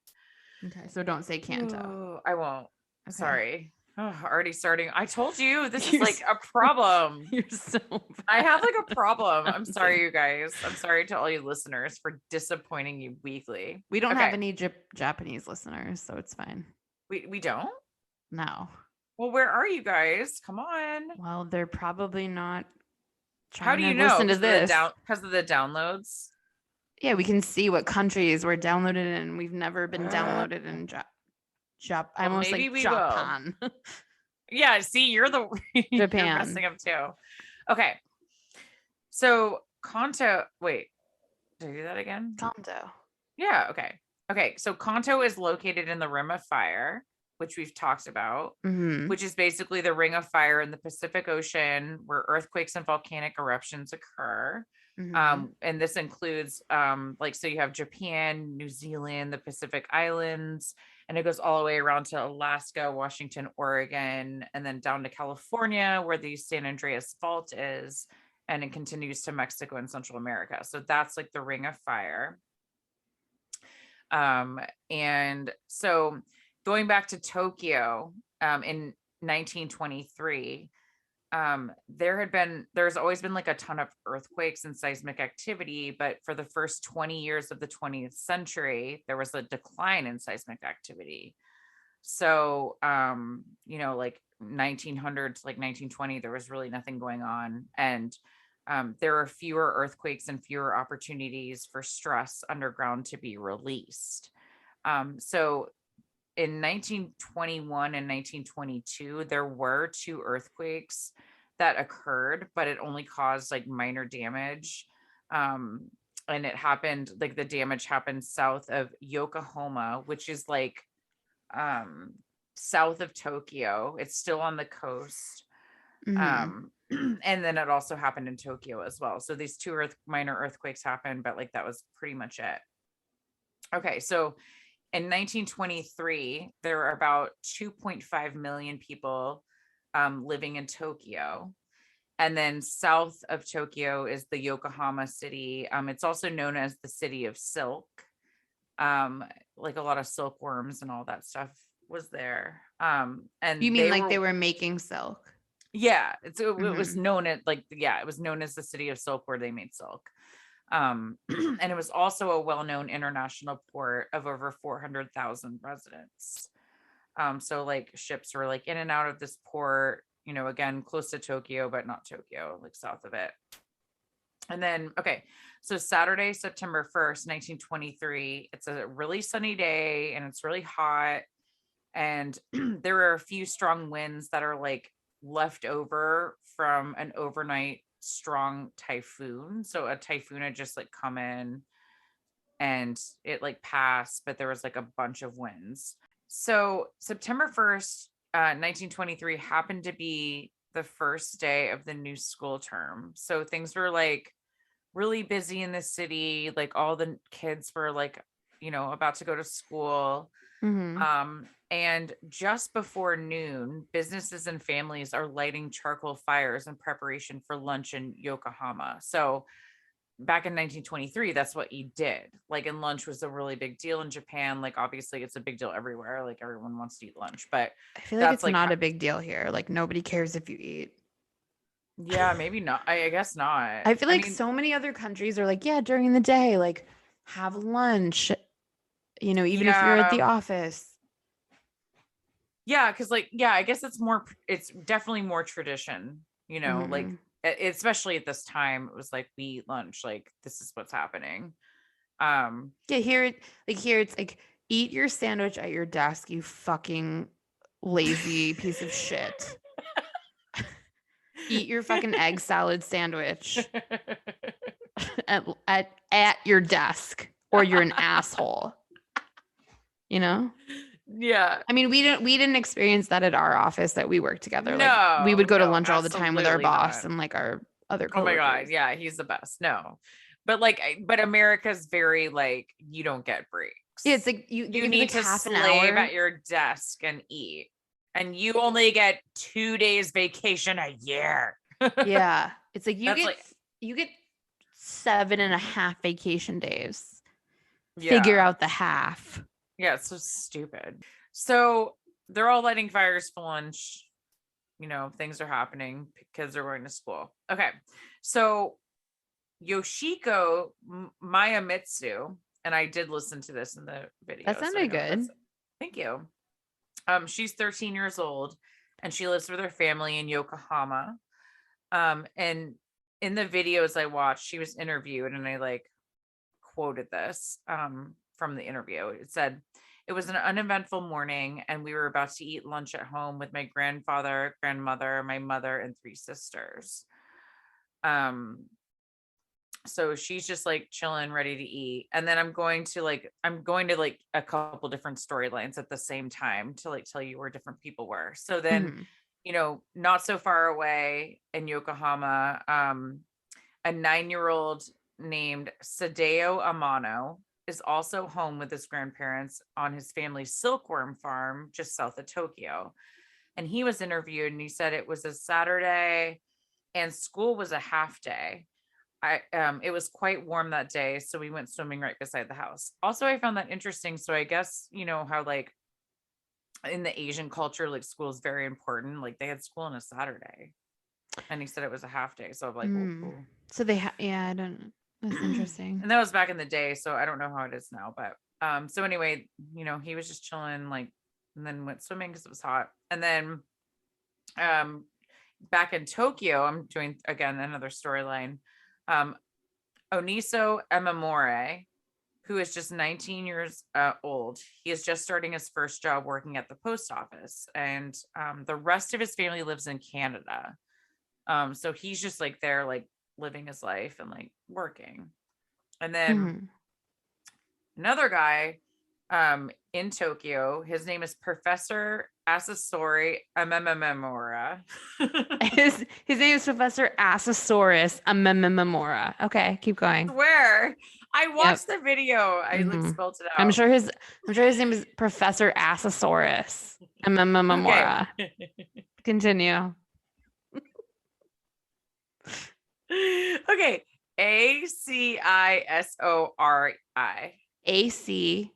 Speaker 2: Okay, so don't say Kanto.
Speaker 3: Ooh, I won't.
Speaker 2: Okay.
Speaker 3: Sorry. Oh, already starting. I told you this is like a problem.
Speaker 2: You're so bad.
Speaker 3: I have like a problem. I'm sorry, you guys. I'm sorry to all you listeners for disappointing you weekly.
Speaker 2: We don't have any Japanese listeners, so it's fine.
Speaker 3: We don't?
Speaker 2: No.
Speaker 3: Well, where are you guys? Come on.
Speaker 2: Well, they're probably not trying
Speaker 3: How do you
Speaker 2: to
Speaker 3: know?
Speaker 2: listen to this.
Speaker 3: Because of the downloads?
Speaker 2: Yeah, we can see what countries we're downloaded in. We've never been downloaded in I almost
Speaker 3: maybe
Speaker 2: like
Speaker 3: we
Speaker 2: Japan.
Speaker 3: Yeah, see, you're
Speaker 2: Japan.
Speaker 3: You're messing up too. Okay. So Kanto, wait, did I do that again?
Speaker 2: Kanto.
Speaker 3: Yeah, okay. Okay, so Kanto is located in the Rim of Fire, which we've talked about, which is basically the ring of fire in the Pacific Ocean where earthquakes and volcanic eruptions occur. And this includes so you have Japan, New Zealand, the Pacific Islands, and it goes all the way around to Alaska, Washington, Oregon, and then down to California where the San Andreas Fault is, and it continues to Mexico and Central America. So that's like the Ring of Fire. And so going back to Tokyo, in 1923, there's always been like a ton of earthquakes and seismic activity, but for the first 20 years of the 20th century, there was a decline in seismic activity. So, like 1900 to like 1920, there was really nothing going on. And there are fewer earthquakes and fewer opportunities for stress underground to be released. So in 1921 and 1922, there were 2 earthquakes that occurred, but it only caused like minor damage. And it happened, like the damage happened south of Yokohama, which is like south of Tokyo. It's still on the coast. And then it also happened in Tokyo as well. So these 2 minor earthquakes happened, but like that was pretty much it. Okay, so in 1923, there were about 2.5 million people living in Tokyo. And then south of Tokyo is the Yokohama city. It's also known as the city of silk. Like a lot of silkworms and all that stuff was there. And
Speaker 2: you mean they were making silk?
Speaker 3: Yeah, it was known as it was known as the city of silk where they made silk. And it was also a well-known international port of over 400,000 residents. So like ships were like in and out of this port, again, close to Tokyo, but not Tokyo, like south of it. And then, okay, so Saturday, September 1st, 1923, it's a really sunny day and it's really hot. And there are a few strong winds that are like left over from an overnight strong typhoon. So a typhoon had just like come in and it like passed, but there was like a bunch of winds. So September 1st, 1923 happened to be the first day of the new school term. So things were like really busy in the city. Like all the kids were like, about to go to school. And just before noon, businesses and families are lighting charcoal fires in preparation for lunch in Yokohama. So back in 1923, that's what you did. Like, and lunch was a really big deal in Japan. Like, obviously it's a big deal everywhere. Like everyone wants to eat lunch, but
Speaker 2: I feel like it's like not a big deal here. Like nobody cares if you eat.
Speaker 3: Yeah, maybe not. I guess not.
Speaker 2: I feel like so many other countries are like, yeah, during the day, like have lunch, even if you're at the office.
Speaker 3: Yeah, because I guess it's definitely more tradition, like especially at this time, it was like we eat lunch, like this is what's happening.
Speaker 2: Here it's like eat your sandwich at your desk, you fucking lazy piece of shit. Eat your fucking egg salad sandwich at your desk, or you're an asshole.
Speaker 3: Yeah.
Speaker 2: I mean, we didn't experience that at our office that we worked together. Like we would go to lunch all the time with our boss and like our other coworkers.
Speaker 3: Oh my God. Yeah. He's the best. No, but America's very like, you don't get breaks.
Speaker 2: Yeah. It's like you
Speaker 3: need to slave at your desk and eat, and you only get 2 days vacation a year.
Speaker 2: Yeah. It's like you get 7.5 vacation days. Yeah. Figure out the half.
Speaker 3: Yeah, it's so stupid. So they're all lighting fires for lunch. Things are happening. Kids are going to school. Okay. So Yoshiko Miyamitsu, and I did listen to this in the video.
Speaker 2: That sounded good.
Speaker 3: Thank you. She's 13 years old and she lives with her family in Yokohama. And in the videos I watched, she was interviewed and I like quoted this from the interview. It said, "It was an uneventful morning and we were about to eat lunch at home with my grandfather, grandmother, my mother, and 3 sisters." So she's just like chilling, ready to eat. And then I'm going to a couple different storylines at the same time to like tell you where different people were. So then, not so far away in Yokohama, a 9-year-old named Sadeo Amano is also home with his grandparents on his family's silkworm farm just south of Tokyo. And he was interviewed and he said it was a Saturday and school was a half day. It was quite warm that day, so we went swimming right beside the house. Also, I found that interesting. So I guess, you know, how like in the Asian culture, like school is very important. Like they had school on a Saturday. And he said it was a half day. So I'm like, oh, cool.
Speaker 2: So yeah, I don't, that's interesting.
Speaker 3: And that was back in the day, so I don't know how it is now. But so anyway, you know, he was just chilling, like, and then went swimming because it was hot. And then back in Tokyo, I'm doing again another storyline. Oniso Emamore, who is just 19 years old. He is just starting his first job working at the post office. And the rest of his family lives in Canada. So he's just like there, like living his life and like working. And then another guy in Tokyo, his name is Professor Asasori Amemememora.
Speaker 2: His name is Professor Asasaurus Amemememora. Okay, keep going.
Speaker 3: Where I watched the video, I like spelled it out.
Speaker 2: I'm sure his name is Professor Asasaurus Amemememora. Okay. Continue.
Speaker 3: Okay. ACISORI. ACISORI.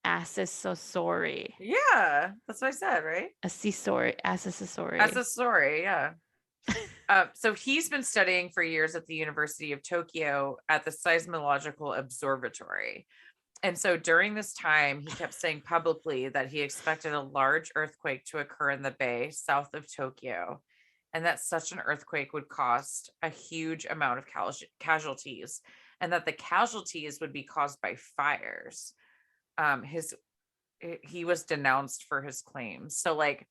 Speaker 2: Accessory.
Speaker 3: Yeah, that's what I said, right?
Speaker 2: Accessory.
Speaker 3: Accessory, yeah. So he's been studying for years at the University of Tokyo at the Seismological Observatory. And so during this time, he kept saying publicly that he expected a large earthquake to occur in the bay south of Tokyo, and that such an earthquake would cost a huge amount of casualties, and that the casualties would be caused by fires. He was denounced for his claims. So like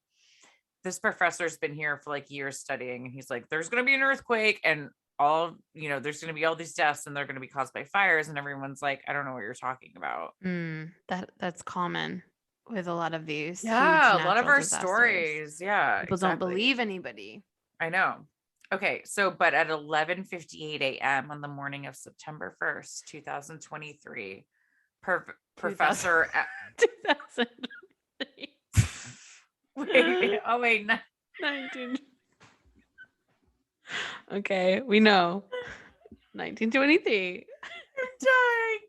Speaker 3: this professor's been here for like years studying, and he's like, there's going to be an earthquake and all, you know, there's going to be all these deaths and they're going to be caused by fires. And everyone's like, I don't know what you're talking about.
Speaker 2: That's common with a lot of these.
Speaker 3: Yeah. A lot of our stories. Yeah.
Speaker 2: People don't believe anybody.
Speaker 3: I know. Okay. So, but at 11:58 a.m. on the morning of September 1st, 2023, Professor
Speaker 2: 2023.
Speaker 3: wait,
Speaker 2: 19. Okay, we know. 1923.
Speaker 3: I'm dying.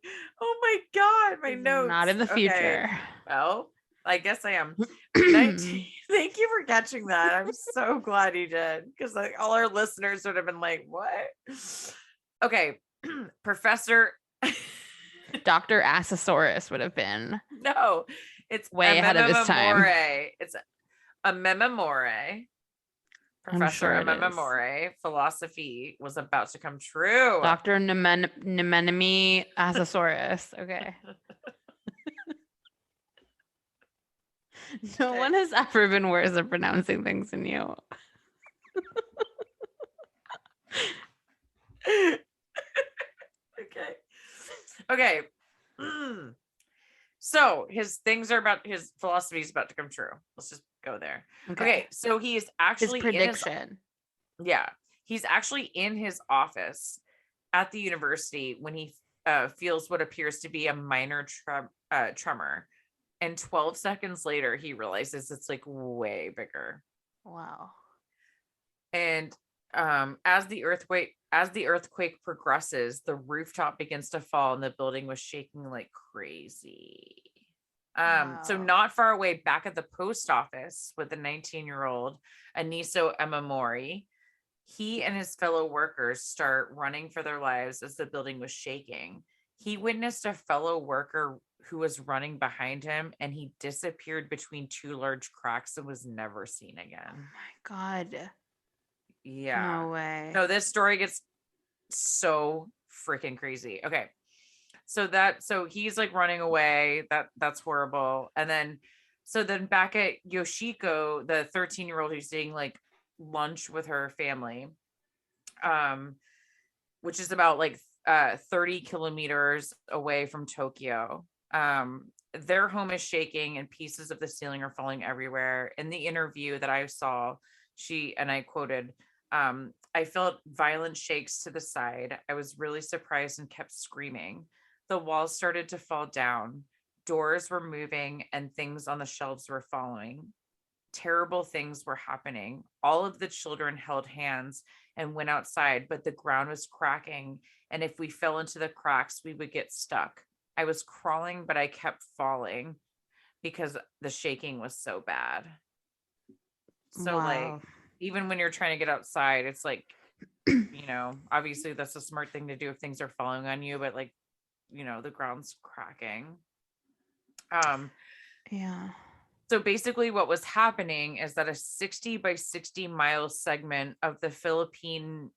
Speaker 3: Oh my God, my notes.
Speaker 2: Not in the future.
Speaker 3: Okay. Well, I guess I am. 19. Thank you for catching that. I'm so glad you did, because like all our listeners would have been like, "What?" Okay, Professor
Speaker 2: Dr. Assasaurus would have been.
Speaker 3: No, it's
Speaker 2: way ahead of his time.
Speaker 3: It's a memamore. Professor Amememore, philosophy was about to come true.
Speaker 2: Dr. Nemenemi Assasaurus. Okay. No one has ever been worse at pronouncing things than you.
Speaker 3: Okay. So his philosophy is about to come true. Let's just go there. Okay. So he's actually
Speaker 2: his prediction.
Speaker 3: He's actually in his office at the university when he feels what appears to be a minor tremor. And 12 seconds later, he realizes it's like way bigger.
Speaker 2: Wow.
Speaker 3: And as the earthquake progresses, the rooftop begins to fall and the building was shaking like crazy. So not far away, back at the post office with the 19-year-old Aniso Emamori, he and his fellow workers start running for their lives as the building was shaking. He witnessed a fellow worker who was running behind him, and he disappeared between two large cracks and was never seen again.
Speaker 2: Oh my God.
Speaker 3: Yeah.
Speaker 2: No way.
Speaker 3: No, this story gets so freaking crazy. Okay. So he's like running away. That's horrible. And then back at Yoshiko, the 13-year-old who's eating like lunch with her family, which is about like 30 kilometers away from Tokyo. Their home is shaking and pieces of the ceiling are falling everywhere. In the interview that I saw, and I quoted, I felt violent shakes to the side. I was really surprised and kept screaming. The walls started to fall down. Doors were moving and things on the shelves were falling. Terrible things were happening. All of the children held hands and went outside, but the ground was cracking. And if we fell into the cracks, we would get stuck. I was crawling, but I kept falling because the shaking was so bad. So like, even when you're trying to get outside, it's like, obviously that's a smart thing to do if things are falling on you, but like, the ground's cracking.
Speaker 2: Yeah.
Speaker 3: So basically what was happening is that a 60 by 60 mile segment of the Philippine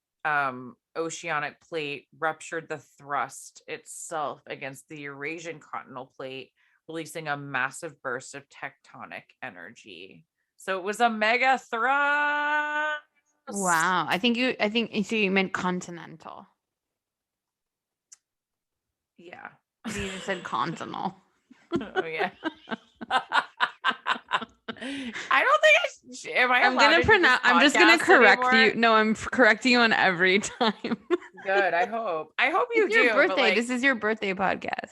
Speaker 3: oceanic plate ruptured the thrust itself against the Eurasian continental plate, releasing a massive burst of tectonic energy. So it was a mega thrust.
Speaker 2: Wow. I think so you meant continental.
Speaker 3: Yeah.
Speaker 2: You just said continental.
Speaker 3: Oh yeah. I don't think
Speaker 2: I'm gonna pronounce. I'm just gonna correct you. No, I'm correcting you on every time.
Speaker 3: Good. I hope you
Speaker 2: it's
Speaker 3: do.
Speaker 2: Your birthday.
Speaker 3: Like,
Speaker 2: this is your birthday podcast.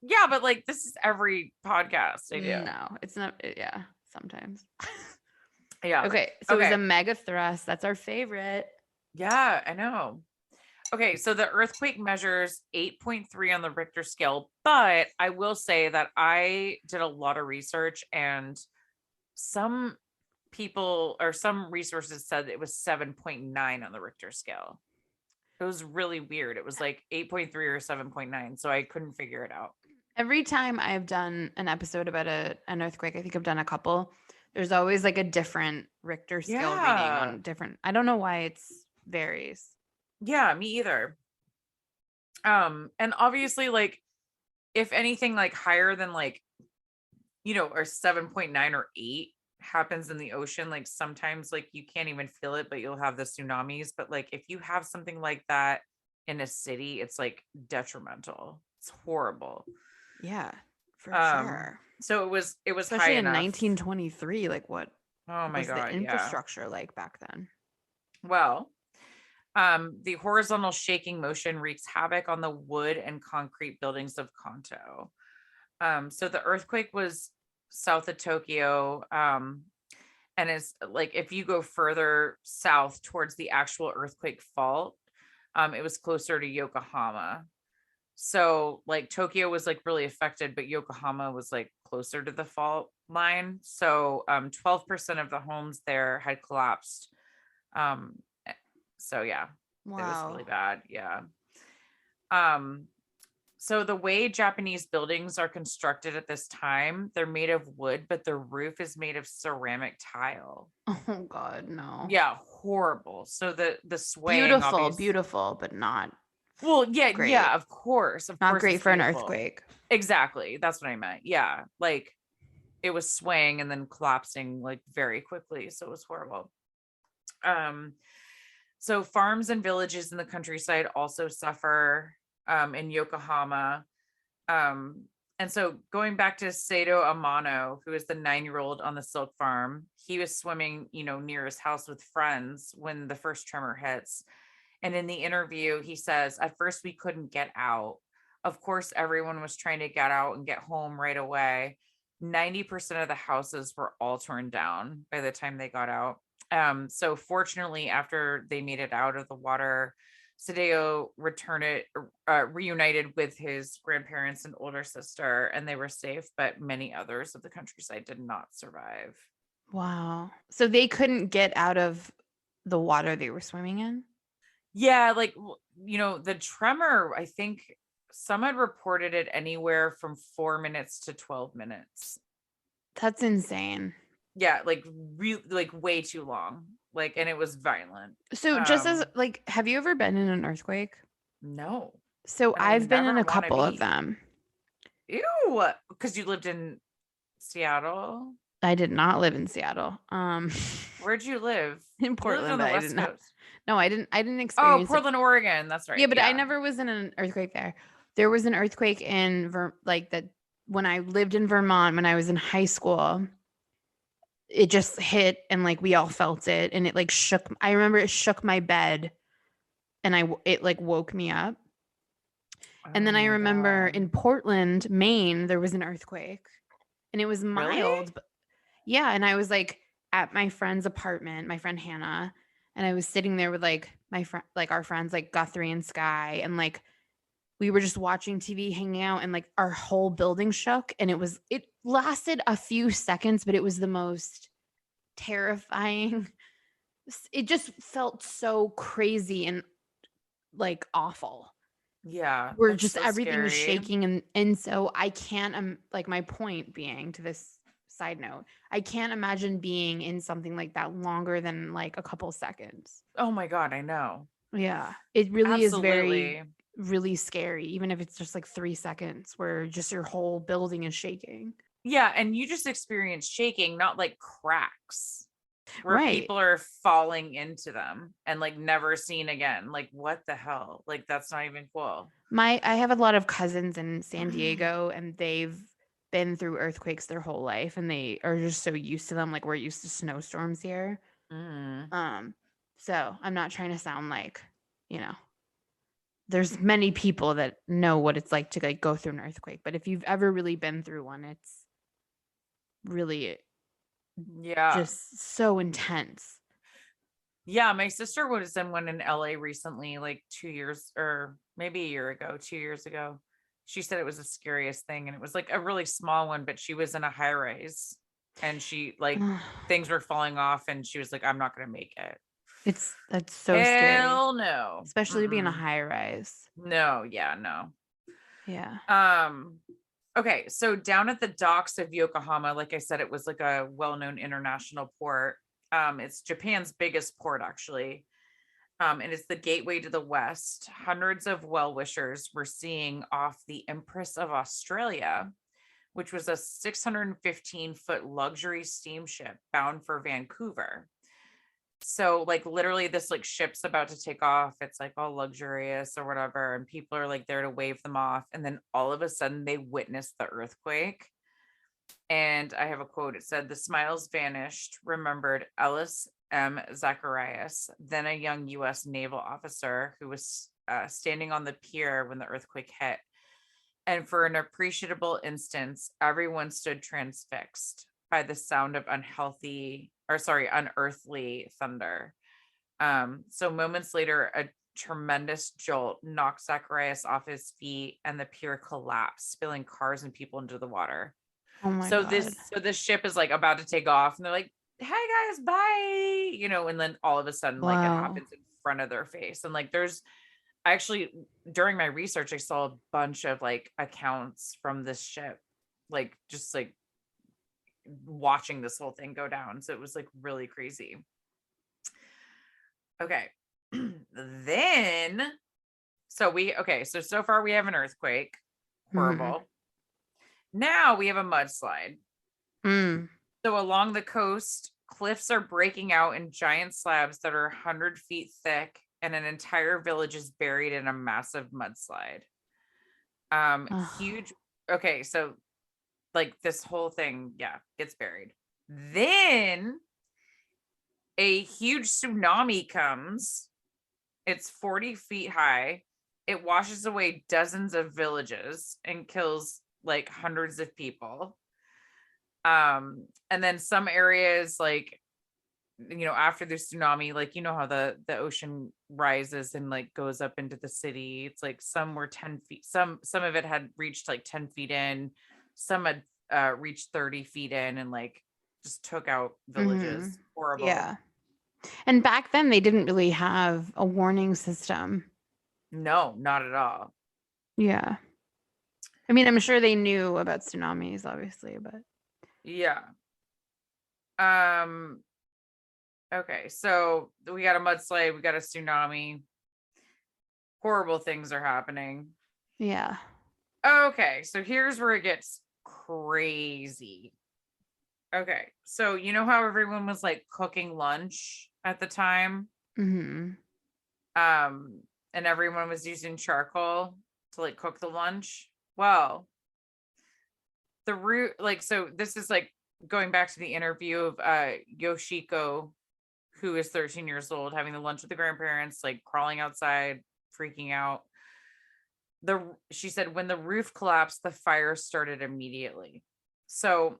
Speaker 3: Yeah, but like this is every podcast I do.
Speaker 2: No, it's not. Yeah, sometimes.
Speaker 3: Yeah.
Speaker 2: Okay. So it was a mega thrust. That's our favorite.
Speaker 3: Yeah, I know. Okay, so the earthquake measures 8.3 on the Richter scale, but I will say that I did a lot of research and some people or some resources said it was 7.9 on the Richter scale. It was really weird. It was like 8.3 or 7.9, so I couldn't figure it out.
Speaker 2: Every time I've done an episode about an earthquake, I think I've done a couple, there's always like a different Richter scale reading on different. I don't know why it's varies.
Speaker 3: Yeah, me either. And obviously, like, if anything like higher than like, or 7.9 or 8 happens in the ocean, like sometimes like you can't even feel it, but you'll have the tsunamis. But like if you have something like that in a city, it's like detrimental. It's horrible.
Speaker 2: Yeah, for sure.
Speaker 3: So it was
Speaker 2: especially
Speaker 3: high
Speaker 2: in
Speaker 3: enough.
Speaker 2: 1923. Like what?
Speaker 3: Oh my God,
Speaker 2: the infrastructure like back then?
Speaker 3: Well, the horizontal shaking motion wreaks havoc on the wood and concrete buildings of Kanto. So the earthquake was south of Tokyo. And it's like, if you go further south towards the actual earthquake fault, it was closer to Yokohama. So like Tokyo was like really affected, but Yokohama was like closer to the fault line. So 12% of the homes there had collapsed. So yeah, It was really bad. Yeah. So the way Japanese buildings are constructed at this time, they're made of wood, but the roof is made of ceramic tile.
Speaker 2: Oh God, no.
Speaker 3: Yeah, horrible. So the swaying,
Speaker 2: beautiful, but not.
Speaker 3: Well, yeah,
Speaker 2: great.
Speaker 3: Yeah, of course,
Speaker 2: not great for an earthquake.
Speaker 3: Exactly, that's what I meant. Yeah, like it was swaying and then collapsing like very quickly, so it was horrible. So farms and villages in the countryside also suffer. In Yokohama. And so going back to Sato Amano, who is the 9-year-old on the silk farm, he was swimming, near his house with friends when the first tremor hits. And in the interview, he says, at first we couldn't get out. Of course, everyone was trying to get out and get home right away. 90% of the houses were all torn down by the time they got out. So fortunately, after they made it out of the water, Sadeo reunited with his grandparents and older sister, and they were safe, but many others of the countryside did not survive.
Speaker 2: Wow. So they couldn't get out of the water they were swimming in?
Speaker 3: Yeah, like, the tremor, I think some had reported it anywhere from 4 minutes to 12 minutes.
Speaker 2: That's insane.
Speaker 3: Yeah, like way too long. Like, and it was violent.
Speaker 2: So just as like, have you ever been in an earthquake?
Speaker 3: No.
Speaker 2: So I've been in a couple of them.
Speaker 3: Ew, because you lived in Seattle?
Speaker 2: I did not live in Seattle.
Speaker 3: Where'd you live?
Speaker 2: In Portland,
Speaker 3: but
Speaker 2: I did not. No, I didn't experience
Speaker 3: Portland, Oregon. That's right.
Speaker 2: Yeah, but I never was in an earthquake there. There was an earthquake in when I lived in Vermont when I was in high school. it just hit and like we all felt it and it like shook. I remember it shook my bed and it like woke me up. And then I remember in Portland, Maine, there was an earthquake and it was mild. But yeah. And I was like at my friend's apartment, my friend Hannah, and I was sitting there with like my friend, like our friends, like Guthrie and Sky. And like we were just watching TV, hanging out, and like our whole building shook. And it lasted a few seconds, but it was the most terrifying. It just felt so crazy and like awful.
Speaker 3: Yeah.
Speaker 2: We're just,
Speaker 3: so
Speaker 2: everything is
Speaker 3: scary.
Speaker 2: shaking. And so I can't, like my point being to this side note, I can't imagine being in something like that longer than like a couple seconds.
Speaker 3: Oh my God, I know.
Speaker 2: Yeah. It really is
Speaker 3: Absolutely.
Speaker 2: really scary, even if it's just like 3 seconds where just your whole building is shaking.
Speaker 3: Yeah. And you just experience shaking, not like cracks where
Speaker 2: Right.
Speaker 3: people are falling into them and like never seen again. Like, what the hell? Like, that's not even cool.
Speaker 2: I have a lot of cousins in San Diego and they've been through earthquakes their whole life and they are just so used to them. Like we're used to snowstorms here. So I'm not trying to sound like, there's many people that know what it's like to like go through an earthquake, but if you've ever really been through one, it's really just so intense.
Speaker 3: Yeah, my sister was in one in LA recently, like 2 years or maybe a year ago, 2 years ago. She said it was the scariest thing and it was like a really small one, but she was in a high rise and she like things were falling off and she was like, I'm not going to make it.
Speaker 2: That's so scary.
Speaker 3: Hell no.
Speaker 2: Especially being a high rise.
Speaker 3: No, yeah, no.
Speaker 2: Yeah.
Speaker 3: Okay, so down at the docks of Yokohama, like I said, it was like a well-known international port. It's Japan's biggest port, actually. And it's the gateway to the West. Hundreds of well-wishers were seeing off the Empress of Australia, which was a 615-foot luxury steamship bound for Vancouver. So like literally this like ship's about to take off. It's like all luxurious or whatever. And people are like there to wave them off. And then all of a sudden they witness the earthquake. And I have a quote. It said, "The smiles vanished, remembered Ellis M. Zacharias, then a young U.S. naval officer who was standing on the pier when the earthquake hit. And for an appreciable instance, everyone stood transfixed by the sound of unearthly thunder. So moments later, a tremendous jolt knocked Zacharias off his feet and the pier collapsed, spilling cars and people into the water.
Speaker 2: Oh my God.
Speaker 3: This ship is like about to take off and they're like, hey guys, bye, and then all of a sudden like it happens in front of their face. And like during my research, I saw a bunch of like accounts from this ship, like just like watching this whole thing go down. So it was like really crazy. Okay. So far we have an earthquake. Horrible. Now we have a mudslide. So along the coast, cliffs are breaking out in giant slabs that are 100 feet thick, and an entire village is buried in a massive mudslide. Huge. Okay, so like this whole thing, gets buried. Then a huge tsunami comes. It's 40 feet high. It washes away dozens of villages and kills like hundreds of people. And then some areas like, after the tsunami, like, how the ocean rises and like goes up into the city. It's like some were 10 feet. Some of it had reached like 10 feet in. Some had reached 30 feet in and like just took out villages. Horrible.
Speaker 2: Yeah. And back then they didn't really have a warning system.
Speaker 3: No, not at all.
Speaker 2: Yeah. I mean, I'm sure they knew about tsunamis, obviously, but
Speaker 3: yeah. Okay, so we got a mudslide, we got a tsunami. Horrible things are happening.
Speaker 2: Yeah.
Speaker 3: Okay, so here's where it gets crazy. Okay, so you know how everyone was like cooking lunch at the time?
Speaker 2: And
Speaker 3: everyone was using charcoal to like cook the lunch. Well, so this is like going back to the interview of Yoshiko, who is 13 years old, having the lunch with the grandparents, like crawling outside, freaking out. She said when the roof collapsed, the fire started immediately. So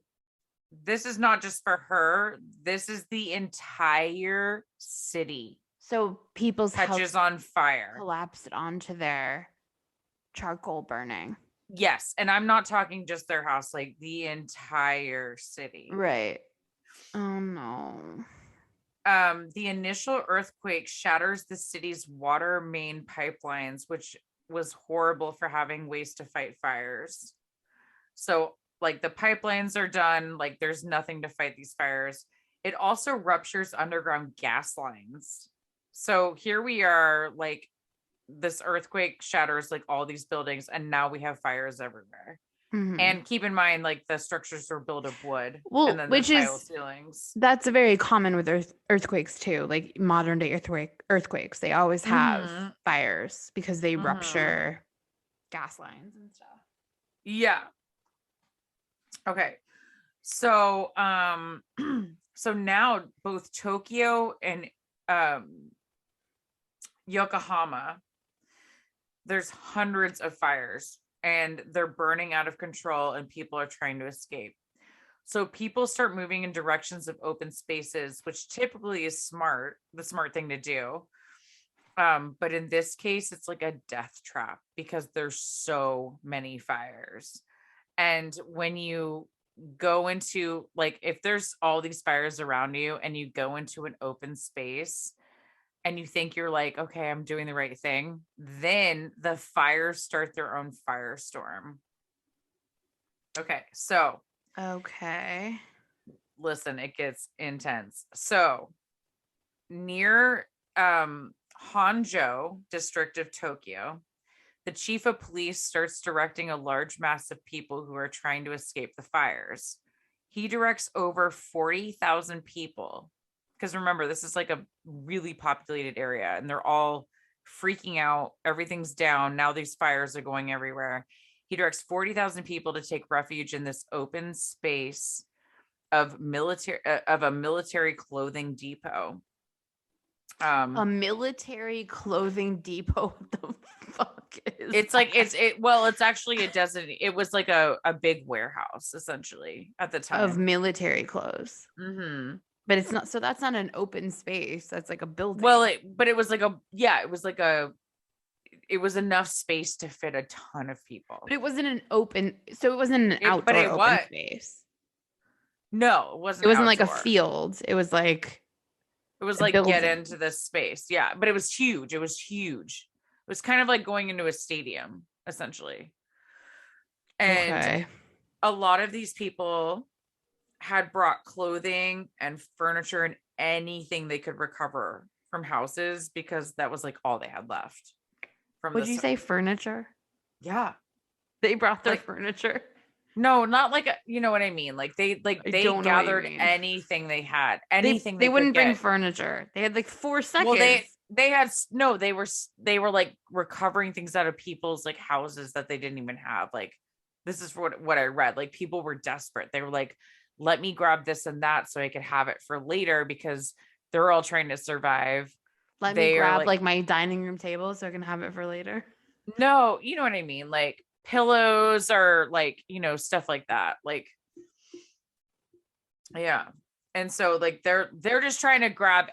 Speaker 3: this is not just for her. This is the entire city.
Speaker 2: So people's
Speaker 3: catches
Speaker 2: house
Speaker 3: on fire.
Speaker 2: collapsed onto their charcoal burning.
Speaker 3: Yes. And I'm not talking just their house, like the entire city.
Speaker 2: Right. Oh no.
Speaker 3: The initial earthquake shatters the city's water main pipelines, which was horrible for having ways to fight fires. So like the pipelines are done, like there's nothing to fight these fires. It also ruptures underground gas lines. So here we are, like this earthquake shatters like all these buildings, and now we have fires everywhere. Mm-hmm. And keep in mind, like the structures are built of wood, and then
Speaker 2: which
Speaker 3: tile
Speaker 2: is
Speaker 3: ceilings.
Speaker 2: That's very common with earthquakes too. Like modern day earthquakes, they always have fires because they rupture gas lines and stuff.
Speaker 3: Yeah. Okay. So, so now both Tokyo and Yokohama, there's hundreds of fires and they're burning out of control and people are trying to escape. So people start moving in directions of open spaces, which typically is the smart thing to do. But in this case, it's like a death trap because there's so many fires. And when you go into, like, if there's all these fires around you and you go into an open space and you think you're like, okay, I'm doing the right thing, then the fires start their own firestorm. Okay. So,
Speaker 2: okay.
Speaker 3: Listen, it gets intense. So near Honjo district of Tokyo, the chief of police starts directing a large mass of people who are trying to escape the fires. He directs over 40,000 people. Because remember, this is like a really populated area and they're all freaking out. Everything's down. Now these fires are going everywhere. He directs 40,000 people to take refuge in this open space of a military clothing depot.
Speaker 2: A military clothing depot. What the fuck is
Speaker 3: it's
Speaker 2: that?
Speaker 3: It's actually it was like a big warehouse essentially at the time
Speaker 2: of military clothes.
Speaker 3: Mm-hmm.
Speaker 2: But it's not, so that's not an open space. That's like a building.
Speaker 3: Well, it was enough space to fit a ton of people.
Speaker 2: But it wasn't an open, so it wasn't an outdoor open space.
Speaker 3: No, it wasn't.
Speaker 2: It wasn't outdoor. Like a field. It was like
Speaker 3: get into this space. Yeah, but it was huge. It was kind of like going into a stadium, essentially. And a lot of these people had brought clothing and furniture and anything they could recover from houses because that was like all they had left.
Speaker 2: Would you say furniture?
Speaker 3: Yeah.
Speaker 2: They brought their furniture.
Speaker 3: No, not like you know what I mean. Like they gathered anything they had. Anything
Speaker 2: they wouldn't bring furniture. They had like 4 seconds.
Speaker 3: Well, they were like recovering things out of people's like houses that they didn't even have. Like this is what I read. Like people were desperate. They were like, let me grab this and that so I could have it for later because they're all trying to survive.
Speaker 2: Let me grab like my dining room table so I can have it for later.
Speaker 3: No, you know what I mean? Like pillows or like, you know, stuff like that. Like, yeah. And so like they're just trying to grab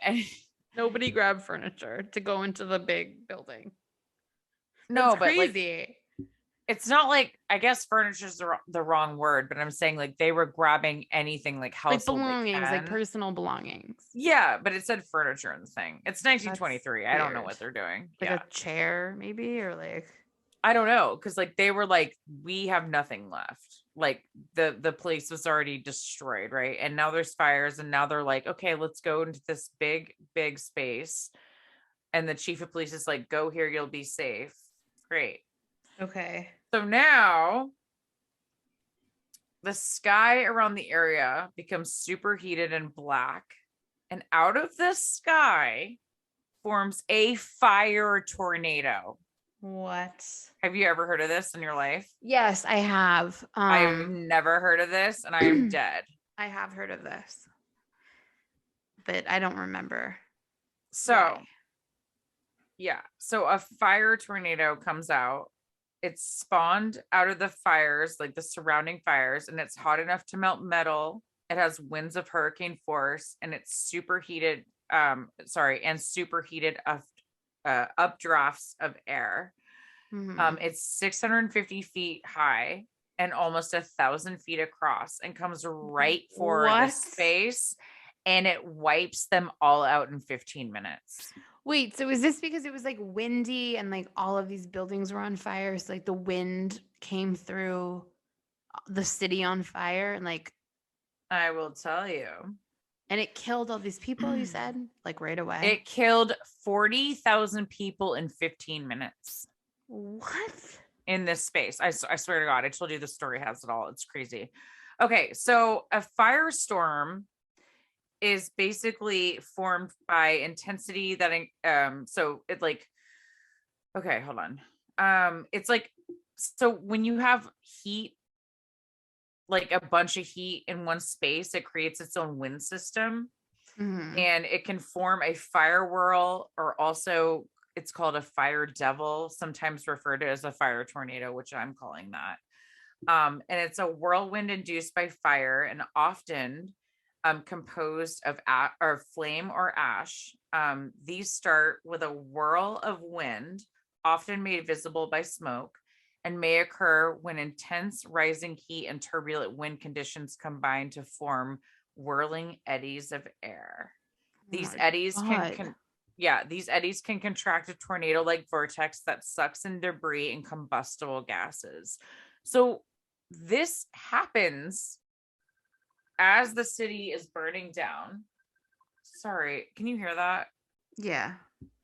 Speaker 2: nobody grabbed furniture to go into the big building.
Speaker 3: No, but
Speaker 2: crazy.
Speaker 3: Like, it's not like, I guess furniture is the wrong word, but I'm saying like they were grabbing anything like household
Speaker 2: belongings, like personal belongings.
Speaker 3: Yeah, but it said furniture in the thing. It's 1923. I don't know what they're doing.
Speaker 2: Like a chair, maybe, or like
Speaker 3: I don't know, because like they were like, we have nothing left. Like the place was already destroyed, right? And now there's fires, and now they're like, okay, let's go into this big space. And the chief of police is like, go here, you'll be safe. Great.
Speaker 2: Okay.
Speaker 3: So now the sky around the area becomes superheated and black. And out of the sky forms a fire tornado.
Speaker 2: What?
Speaker 3: Have you ever heard of this in your life?
Speaker 2: Yes, I have.
Speaker 3: I've never heard of this and I am dead.
Speaker 2: I have heard of this, but I don't remember.
Speaker 3: So,
Speaker 2: why.
Speaker 3: yeah. So a fire tornado comes out. It's spawned out of the fires, like the surrounding fires, and it's hot enough to melt metal. It has winds of hurricane force, and it's superheated. And superheated updrafts of air.
Speaker 2: Mhm.
Speaker 3: It's 650 feet high and almost 1,000 feet across, and comes right for the
Speaker 2: What?
Speaker 3: space, and it wipes them all out in 15 minutes.
Speaker 2: Wait, so is this because it was like windy and like all of these buildings were on fire? So like the wind came through the city on fire and like,
Speaker 3: I will tell you.
Speaker 2: and it killed all these people, you said, like right away?
Speaker 3: It killed 40,000 people in 15 minutes
Speaker 2: What?
Speaker 3: in this space. I swear to God, I told you the story has it all. It's crazy. Okay, so a firestorm is basically formed by intensity that so it like, okay, hold on. It's like, so when you have heat, like a bunch of heat in one space, it creates its own wind system.
Speaker 2: Mhm.
Speaker 3: And it can form a fire whirl, or also it's called a fire devil, sometimes referred to as a fire tornado, which I'm calling that. And it's a whirlwind induced by fire, and often composed of or flame or ash. These start with a whirl of wind, often made visible by smoke, and may occur when intense rising heat and turbulent wind conditions combine to form whirling eddies of air. These eddies these eddies can contract a tornado-like vortex that sucks in debris and combustible gases. So this happens as the city is burning down. Sorry, can you hear that?
Speaker 2: Yeah.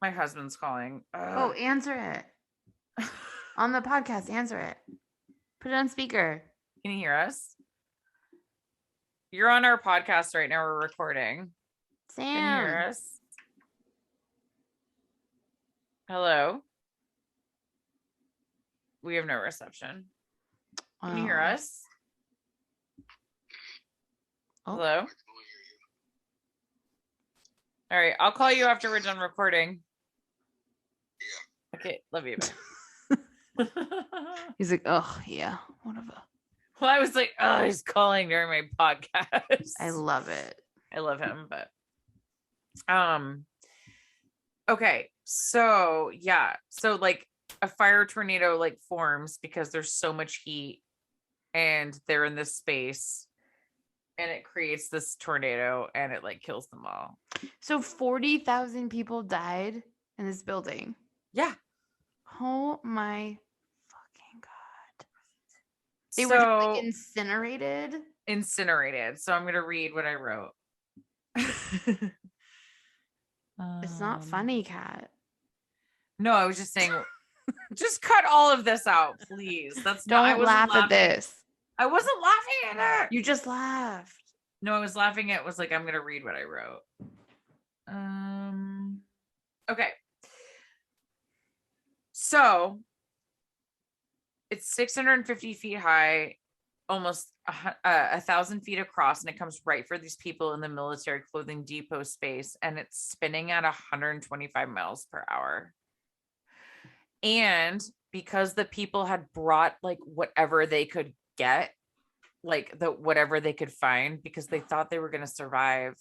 Speaker 3: My husband's calling.
Speaker 2: Oh, answer it. On the podcast, answer it. Put it on speaker.
Speaker 3: Can you hear us? You're on our podcast right now. We're recording.
Speaker 2: Sam.
Speaker 3: Can you hear us? Hello? We have no reception. Can you hear us?
Speaker 2: Oh.
Speaker 3: Hello? All right, I'll call you after we're done recording. Yeah. Okay, love you.
Speaker 2: He's like, oh yeah, whatever.
Speaker 3: Well, I was like, oh, he's calling during my podcast.
Speaker 2: I love it.
Speaker 3: I love him, but okay, so yeah, so like a fire tornado like forms because there's so much heat and they're in this space, and it creates this tornado and it like kills them all.
Speaker 2: So 40,000 people died in this building.
Speaker 3: Yeah.
Speaker 2: Oh my fucking God. They were just like incinerated.
Speaker 3: So I'm gonna read what I wrote.
Speaker 2: It's not funny, Kat.
Speaker 3: No, I was just saying, just cut all of this out, please.
Speaker 2: Don't laugh at this.
Speaker 3: I wasn't laughing at it.
Speaker 2: You just laughed.
Speaker 3: No, I was laughing at was like, I'm gonna read what I wrote. Okay. So it's 650 feet high, almost 1,000 feet across, and it comes right for these people in the military clothing depot space, and it's spinning at 125 miles per hour. And because the people had brought like whatever they could get, like whatever they could find, because they thought they were going to survive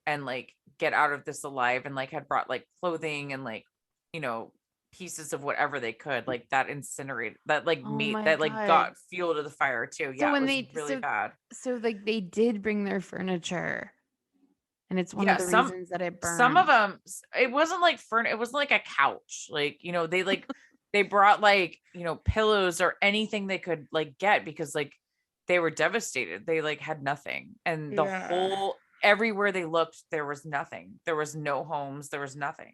Speaker 3: and like get out of this alive, and like had brought like clothing and like, you know, pieces of whatever they could, like that incinerated, that like meat that like got fuel to the fire too.
Speaker 2: So
Speaker 3: yeah,
Speaker 2: when
Speaker 3: it was really bad.
Speaker 2: So like they did bring their furniture, and it's one of the reasons that it burned.
Speaker 3: Some of them, it wasn't like it wasn't like a couch, like, you know, they like they brought like, you know, pillows or anything they could like get, because like they were devastated. They like had nothing, and the whole everywhere they looked, there was nothing. There was no homes. There was nothing.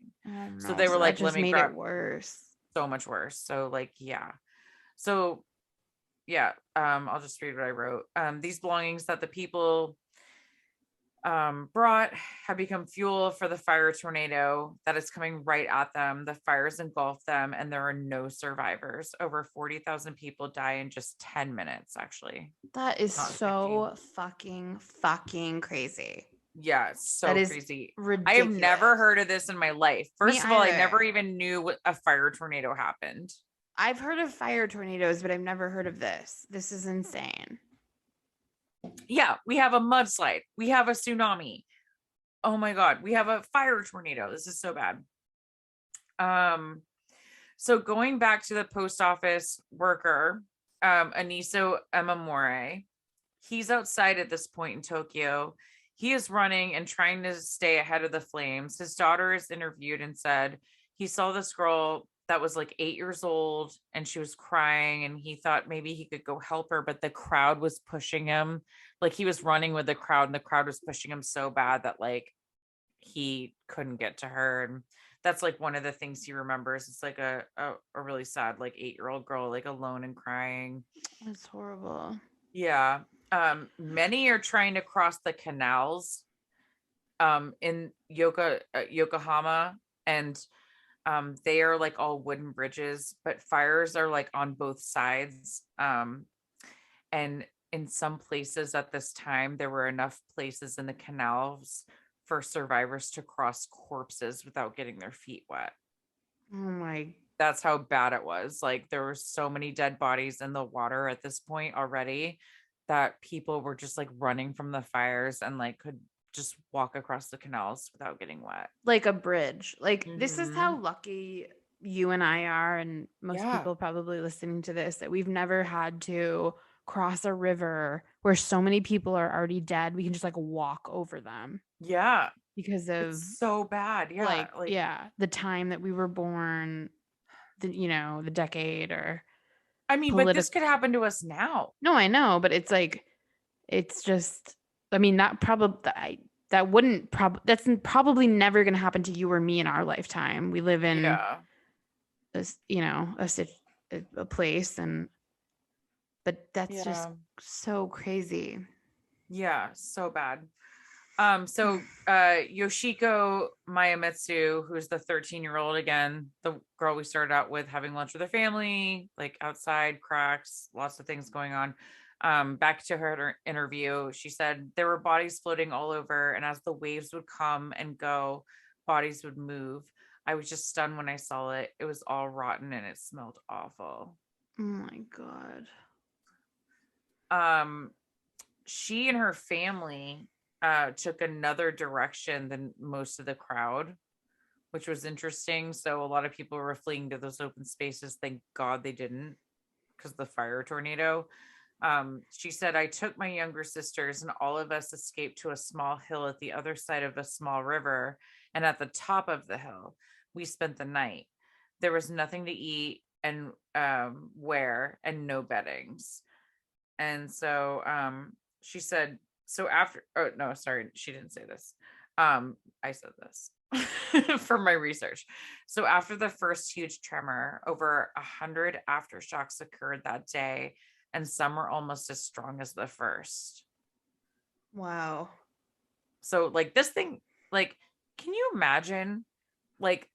Speaker 3: So they were like, let me grab it worse. So much worse. So like, yeah. So yeah, I'll just read what I wrote. These belongings that the people brought have become fuel for the fire tornado that is coming right at them. The fires engulf them, and there are no survivors. Over 40,000 people die in just 10 minutes, actually.
Speaker 2: That is
Speaker 3: Not
Speaker 2: so fucking crazy.
Speaker 3: Yeah, it's so
Speaker 2: That is
Speaker 3: crazy.
Speaker 2: ridiculous.
Speaker 3: I have never heard of this in my life. First of all, I
Speaker 2: either.
Speaker 3: never even knew what a fire tornado happened.
Speaker 2: I've heard of fire tornadoes, but I've never heard of this. This is insane.
Speaker 3: Yeah, we have a mudslide. We have a tsunami. Oh my God, we have a fire tornado. This is so bad. So going back to the post office worker, Aniso Emamore, he's outside at this point in Tokyo. He is running and trying to stay ahead of the flames. His daughter is interviewed and said he saw this girl that was like 8 years old and she was crying, and he thought maybe he could go help her, but the crowd was pushing him. Like he was running with the crowd, and the crowd was pushing him so bad that like he couldn't get to her. And that's like one of the things he remembers. It's like a really sad like 8-year-old girl like alone and crying.
Speaker 2: That's horrible.
Speaker 3: Yeah. Many are trying to cross the canals in Yokohama, and they are like all wooden bridges, but fires are like on both sides. And in some places at this time, there were enough places in the canals for survivors to cross corpses without getting their feet wet.
Speaker 2: Oh my.
Speaker 3: That's how bad it was. Like there were so many dead bodies in the water at this point already that people were just like running from the fires and like could just walk across the canals without getting wet.
Speaker 2: Like a bridge. Like this is
Speaker 3: Mhm.
Speaker 2: how lucky you and I are, and most
Speaker 3: Yeah.
Speaker 2: people probably listening to this, that we've never had to cross a river where so many people are already dead. We can just like walk over them
Speaker 3: Yeah.
Speaker 2: because of
Speaker 3: It's so bad. Yeah.
Speaker 2: like yeah, the time that we were born, the decade, or
Speaker 3: I mean, but this could happen to us now.
Speaker 2: No, I know, but it's like, it's just, I mean, that's probably never going to happen to you or me in our lifetime. We live in a place, but that's just so crazy.
Speaker 3: Yeah, so bad. So Yoshiko Miyamitsu, who's the 13-year-old, again, the girl we started out with, having lunch with her family, like outside, cracks, lots of things going on. Back to her interview, she said there were bodies floating all over, and as the waves would come and go, bodies would move. I was just stunned when I saw it. It was all rotten and it smelled awful.
Speaker 2: Oh my God.
Speaker 3: She and her family took another direction than most of the crowd, which was interesting. So a lot of people were fleeing to those open spaces. Thank God they didn't, because of the fire tornado. She said, I took my younger sisters and all of us escaped to a small hill at the other side of a small river. And at the top of the hill, we spent the night. There was nothing to eat and wear, and no beddings. And so she said, so after, oh no, sorry, she didn't say this. I said this for my research. So after the first huge tremor, over 100 aftershocks occurred that day, and some were almost as strong as the first.
Speaker 2: Wow.
Speaker 3: So like this thing, like, can you imagine like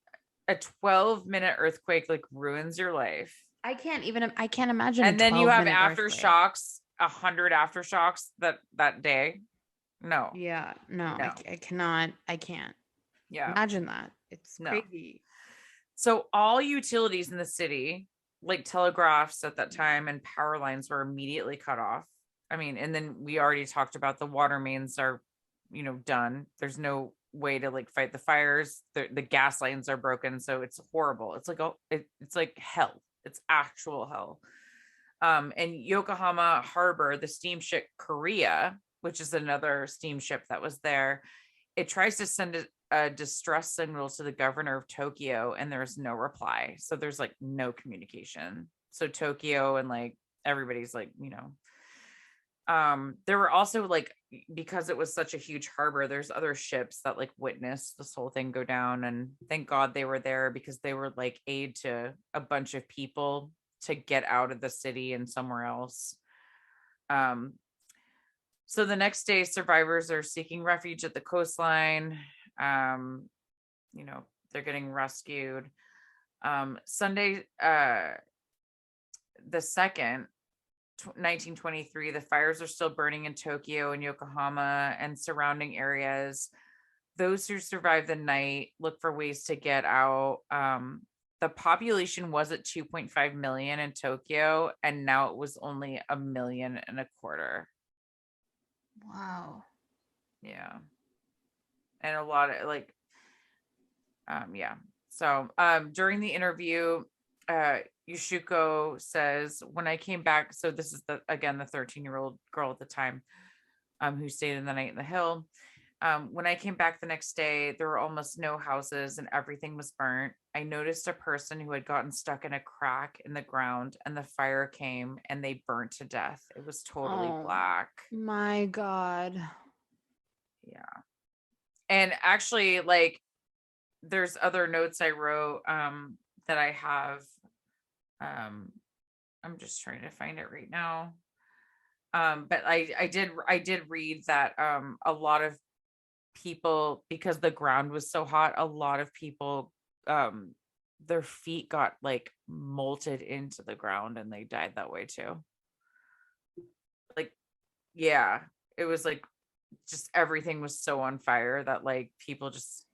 Speaker 3: a 12-minute earthquake like ruins your life?
Speaker 2: I can't imagine.
Speaker 3: And then you have aftershocks,
Speaker 2: earthquake.
Speaker 3: 100 aftershocks that day. No.
Speaker 2: Yeah, no. I cannot. I can't.
Speaker 3: Yeah.
Speaker 2: Imagine that. It's crazy.
Speaker 3: So all utilities in the city, like telegraphs at that time and power lines, were immediately cut off. I mean, and then we already talked about the water mains are, done. There's no way to like fight the fires. The gas lines are broken. So it's horrible. It's like, it's like hell. It's actual hell. And Yokohama Harbor, the steamship Korea, which is another steamship that was there, it tries to send a distress signal to the governor of Tokyo, and there's no reply. So there's like no communication. So Tokyo and like everybody's like, there were also like, because it was such a huge harbor, there's other ships that like witnessed this whole thing go down, and thank God they were there, because they were like aid to a bunch of people to get out of the city and somewhere else. So the next day, survivors are seeking refuge at the coastline. You know, they're getting rescued. Sunday, the 2nd, 1923, the fires are still burning in Tokyo and Yokohama and surrounding areas. Those who survived the night look for ways to get out. The population was at 2.5 million in Tokyo, and now it was only 1.25 million.
Speaker 2: Wow.
Speaker 3: Yeah. And a lot of like, yeah. So during the interview, Yoshiko says, when I came back, so this is the 13-year-old girl at the time, who stayed in the night in the hill. When I came back the next day, there were almost no houses and everything was burnt. I noticed a person who had gotten stuck in a crack in the ground, and the fire came and they burnt to death. It was totally black.
Speaker 2: My God.
Speaker 3: Yeah. And actually, like, there's other notes I wrote that I have. I'm just trying to find it right now. But I did read that a lot of people, because the ground was so hot, a lot of people their feet got like molted into the ground and they died that way too. Like, yeah, it was like just everything was so on fire that like people just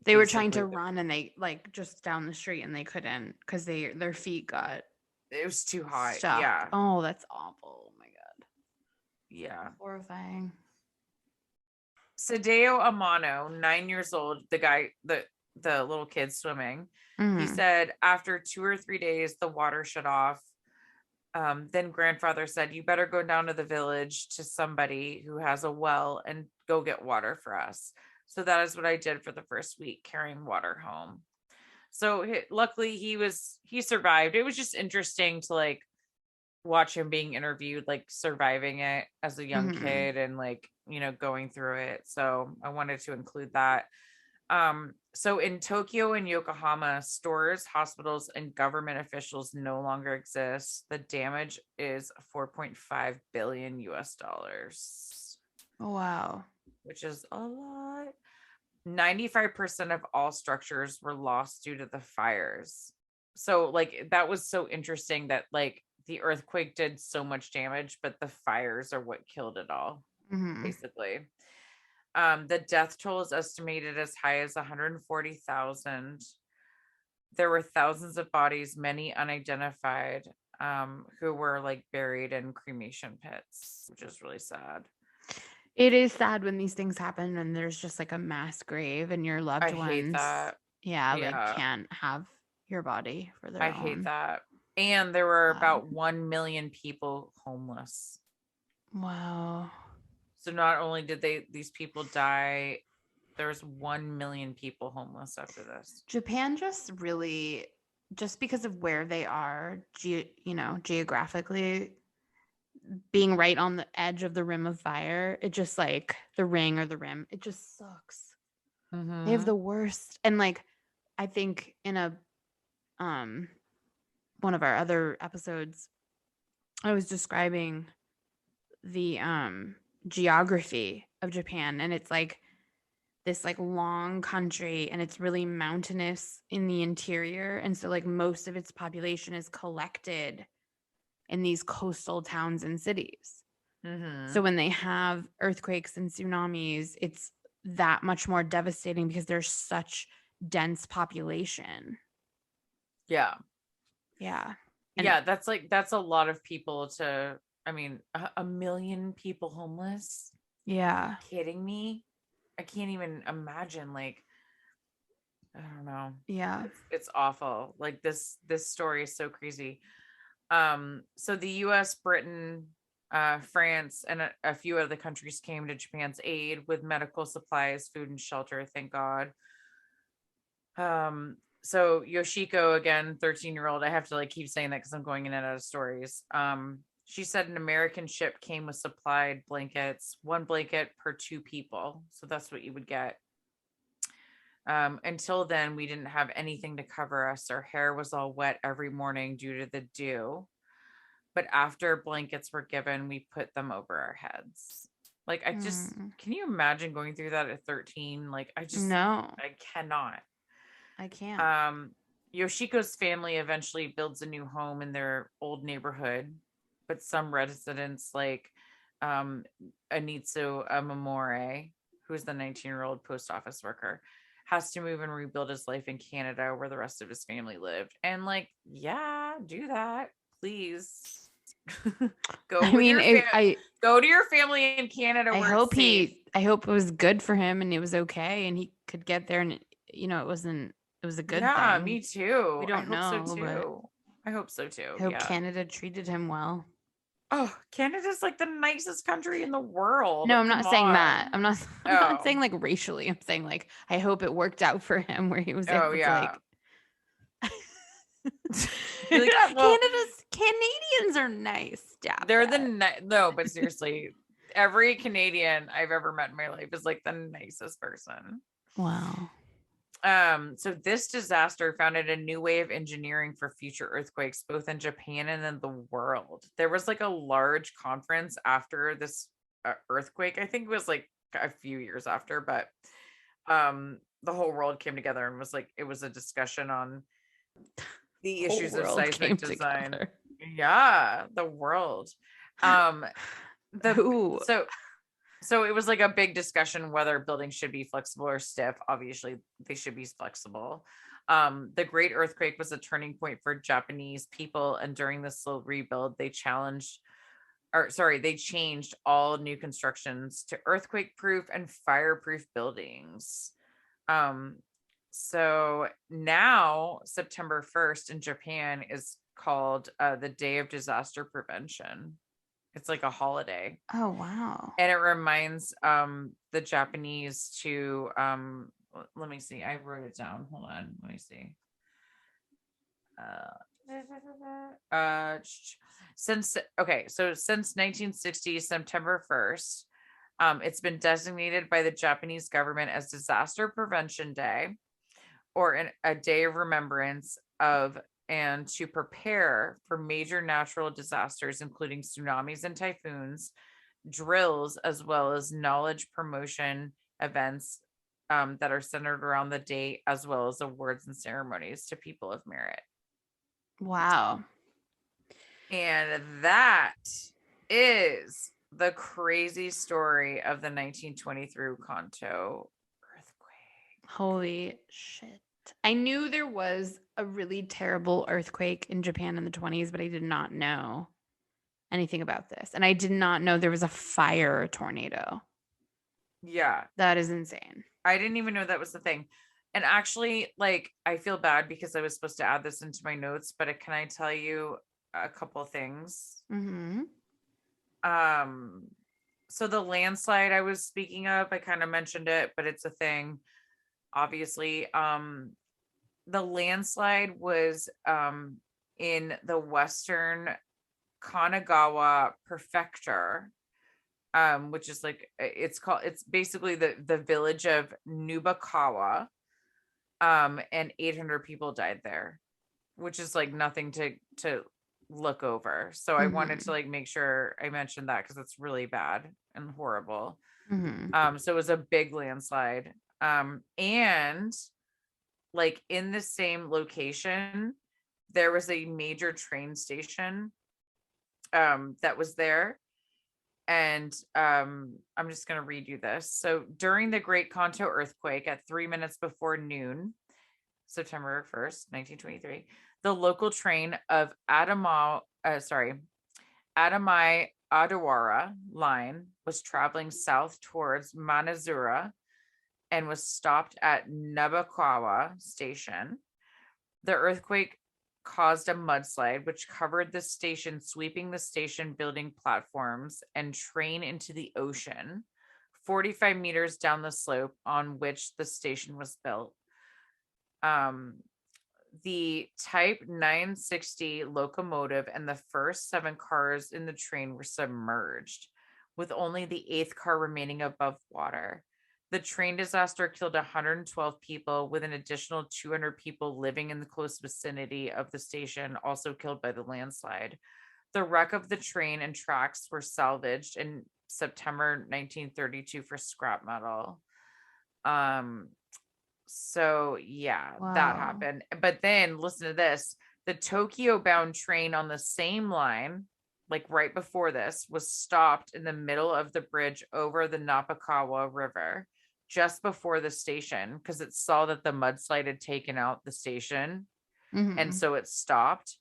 Speaker 2: They were trying to run and they like just down the street and they couldn't because their feet got
Speaker 3: it was too hot.
Speaker 2: stuck.
Speaker 3: Yeah.
Speaker 2: Oh, that's awful. Oh my God.
Speaker 3: Yeah.
Speaker 2: Horrifying.
Speaker 3: Sadeo Amano, 9 years old, the guy, the little kid swimming, he said after 2 or 3 days, the water shut off. Then grandfather said, you better go down to the village to somebody who has a well and go get water for us. So that is what I did for the first week, carrying water home. So luckily he survived. It was just interesting to like watch him being interviewed, like surviving it as a young kid and like, you know, going through it. So I wanted to include that. So in Tokyo and Yokohama, stores, hospitals, and government officials no longer exist. The damage is 4.5 billion US dollars.
Speaker 2: Wow.
Speaker 3: Which is a lot. 95% of all structures were lost due to the fires. So like that was so interesting that like the earthquake did so much damage, but the fires are what killed it all, basically. The death toll is estimated as high as 140,000. There were thousands of bodies, many unidentified, who were like buried in cremation pits, which is really sad.
Speaker 2: It is sad when these things happen and there's just like a mass grave and your loved ones.
Speaker 3: I hate that.
Speaker 2: Yeah, like can't have your body for their own.
Speaker 3: I hate that. And there were about 1 million people homeless.
Speaker 2: Wow.
Speaker 3: So not only did these people die, there's 1 million people homeless after this.
Speaker 2: Japan just really, just because of where they are, geographically, being right on the edge of the rim of fire, it just like the ring or the rim, it just sucks. They have the worst. And like, I think in a one of our other episodes, I was describing the geography of Japan, and it's like this like long country, and it's really mountainous in the interior, and so like most of its population is collected in these coastal towns and cities. So when they have earthquakes and tsunamis, it's that much more devastating because there's such dense population.
Speaker 3: Yeah.
Speaker 2: And
Speaker 3: yeah, that's a lot of people to, I mean, 1 million people homeless.
Speaker 2: Yeah.
Speaker 3: Kidding me? I can't even imagine, like, I don't know.
Speaker 2: Yeah.
Speaker 3: It's awful. Like this story is so crazy. So the US, Britain, France, and a few other countries came to Japan's aid with medical supplies, food, and shelter, thank God. So Yoshiko, again, 13-year-old, I have to like keep saying that because I'm going in and out of stories. She said an American ship came with supplied blankets, 1 blanket per 2 people. So that's what you would get. Until then, we didn't have anything to cover us. Our hair was all wet every morning due to the dew. But after blankets were given, we put them over our heads. Like, I just, can you imagine going through that at 13? Like,
Speaker 2: No,
Speaker 3: I cannot.
Speaker 2: I can't.
Speaker 3: Yoshiko's family eventually builds a new home in their old neighborhood, but some residents, like Anitsu Amamore, who's the 19-year-old post office worker, has to move and rebuild his life in Canada where the rest of his family lived. And like, yeah, do that, please. Go
Speaker 2: I
Speaker 3: with
Speaker 2: mean,
Speaker 3: go to your family in Canada.
Speaker 2: I
Speaker 3: Where
Speaker 2: hope
Speaker 3: it's safe.
Speaker 2: I hope it was good for him and it was okay and he could get there and it was a good
Speaker 3: Yeah,
Speaker 2: thing.
Speaker 3: me too.
Speaker 2: We
Speaker 3: I
Speaker 2: don't
Speaker 3: hope so
Speaker 2: know, but
Speaker 3: too. I hope so too.
Speaker 2: I hope
Speaker 3: Yeah.
Speaker 2: Canada treated him well.
Speaker 3: Oh, Canada's like the nicest country in the world.
Speaker 2: No, I'm
Speaker 3: Come
Speaker 2: not saying that.
Speaker 3: on.
Speaker 2: I'm not
Speaker 3: Oh.
Speaker 2: saying like racially. I'm saying like I hope it worked out for him where he was
Speaker 3: Oh,
Speaker 2: able to
Speaker 3: yeah.
Speaker 2: be like,
Speaker 3: Yeah, well,
Speaker 2: Canadians are nice. Stop
Speaker 3: they're
Speaker 2: that.
Speaker 3: no, but seriously, every Canadian I've ever met in my life is like the nicest person.
Speaker 2: Wow.
Speaker 3: So this disaster founded a new way of engineering for future earthquakes, both in Japan and in the world. There was like a large conference after this earthquake. I think it was like a few years after, but the whole world came together and was like, it was a discussion on the issues of seismic design.
Speaker 2: Together.
Speaker 3: Yeah, the world.
Speaker 2: Who?
Speaker 3: So it was like a big discussion whether buildings should be flexible or stiff. Obviously, they should be flexible. The Great Earthquake was a turning point for Japanese people, and during the slow rebuild, they changed all new constructions to earthquake-proof and fire-proof buildings. So now September 1st in Japan is called the Day of Disaster Prevention. It's like a holiday.
Speaker 2: Oh, wow.
Speaker 3: And it reminds the Japanese to let me see. I wrote it down. Hold on. Let me see. Since 1960, September 1st, it's been designated by the Japanese government as Disaster Prevention Day, or a day of remembrance of and to prepare for major natural disasters, including tsunamis and typhoons, drills, as well as knowledge promotion events that are centered around the date, as well as awards and ceremonies to people of merit.
Speaker 2: Wow.
Speaker 3: And that is the crazy story of the 1923 Kanto earthquake.
Speaker 2: Holy shit. I knew there was a really terrible earthquake in Japan in the 20s, but I did not know anything about this. And I did not know there was a fire tornado.
Speaker 3: Yeah.
Speaker 2: That is insane.
Speaker 3: I didn't even know that was the thing. And actually, like, I feel bad because I was supposed to add this into my notes, but can I tell you a couple of things?
Speaker 2: Mm-hmm.
Speaker 3: So the landslide I was speaking of, I kind of mentioned it, but it's a thing. Obviously, the landslide was in the western Kanagawa prefecture, which is like it's basically the village of Nubakawa, and 800 people died there, which is like nothing to look over. So I wanted to like make sure I mentioned that because it's really bad and horrible. So it was a big landslide. And like in the same location, there was a major train station that was there. And I'm just going to read you this. So during the Great Kantō Earthquake at 3 minutes before noon, September 1st, 1923, the local train of Adamai Adawara line was traveling south towards Manazura and was stopped at Nabakawa station. The earthquake caused a mudslide which covered the station, sweeping the station building platforms and train into the ocean 45 meters down the slope on which the station was built. The Type 960 locomotive and the first 7 cars in the train were submerged, with only the 8th car remaining above water. The train disaster killed 112 people, with an additional 200 people living in the close vicinity of the station also killed by the landslide. The wreck of the train and tracks were salvaged and September 1932 for scrap metal. So yeah, that
Speaker 2: Wow.
Speaker 3: happened. But then listen to this. The Tokyo bound train on the same line, like right before this, was stopped in the middle of the bridge over the Napakawa River just before the station because it saw that the mudslide had taken out the station. And so it stopped.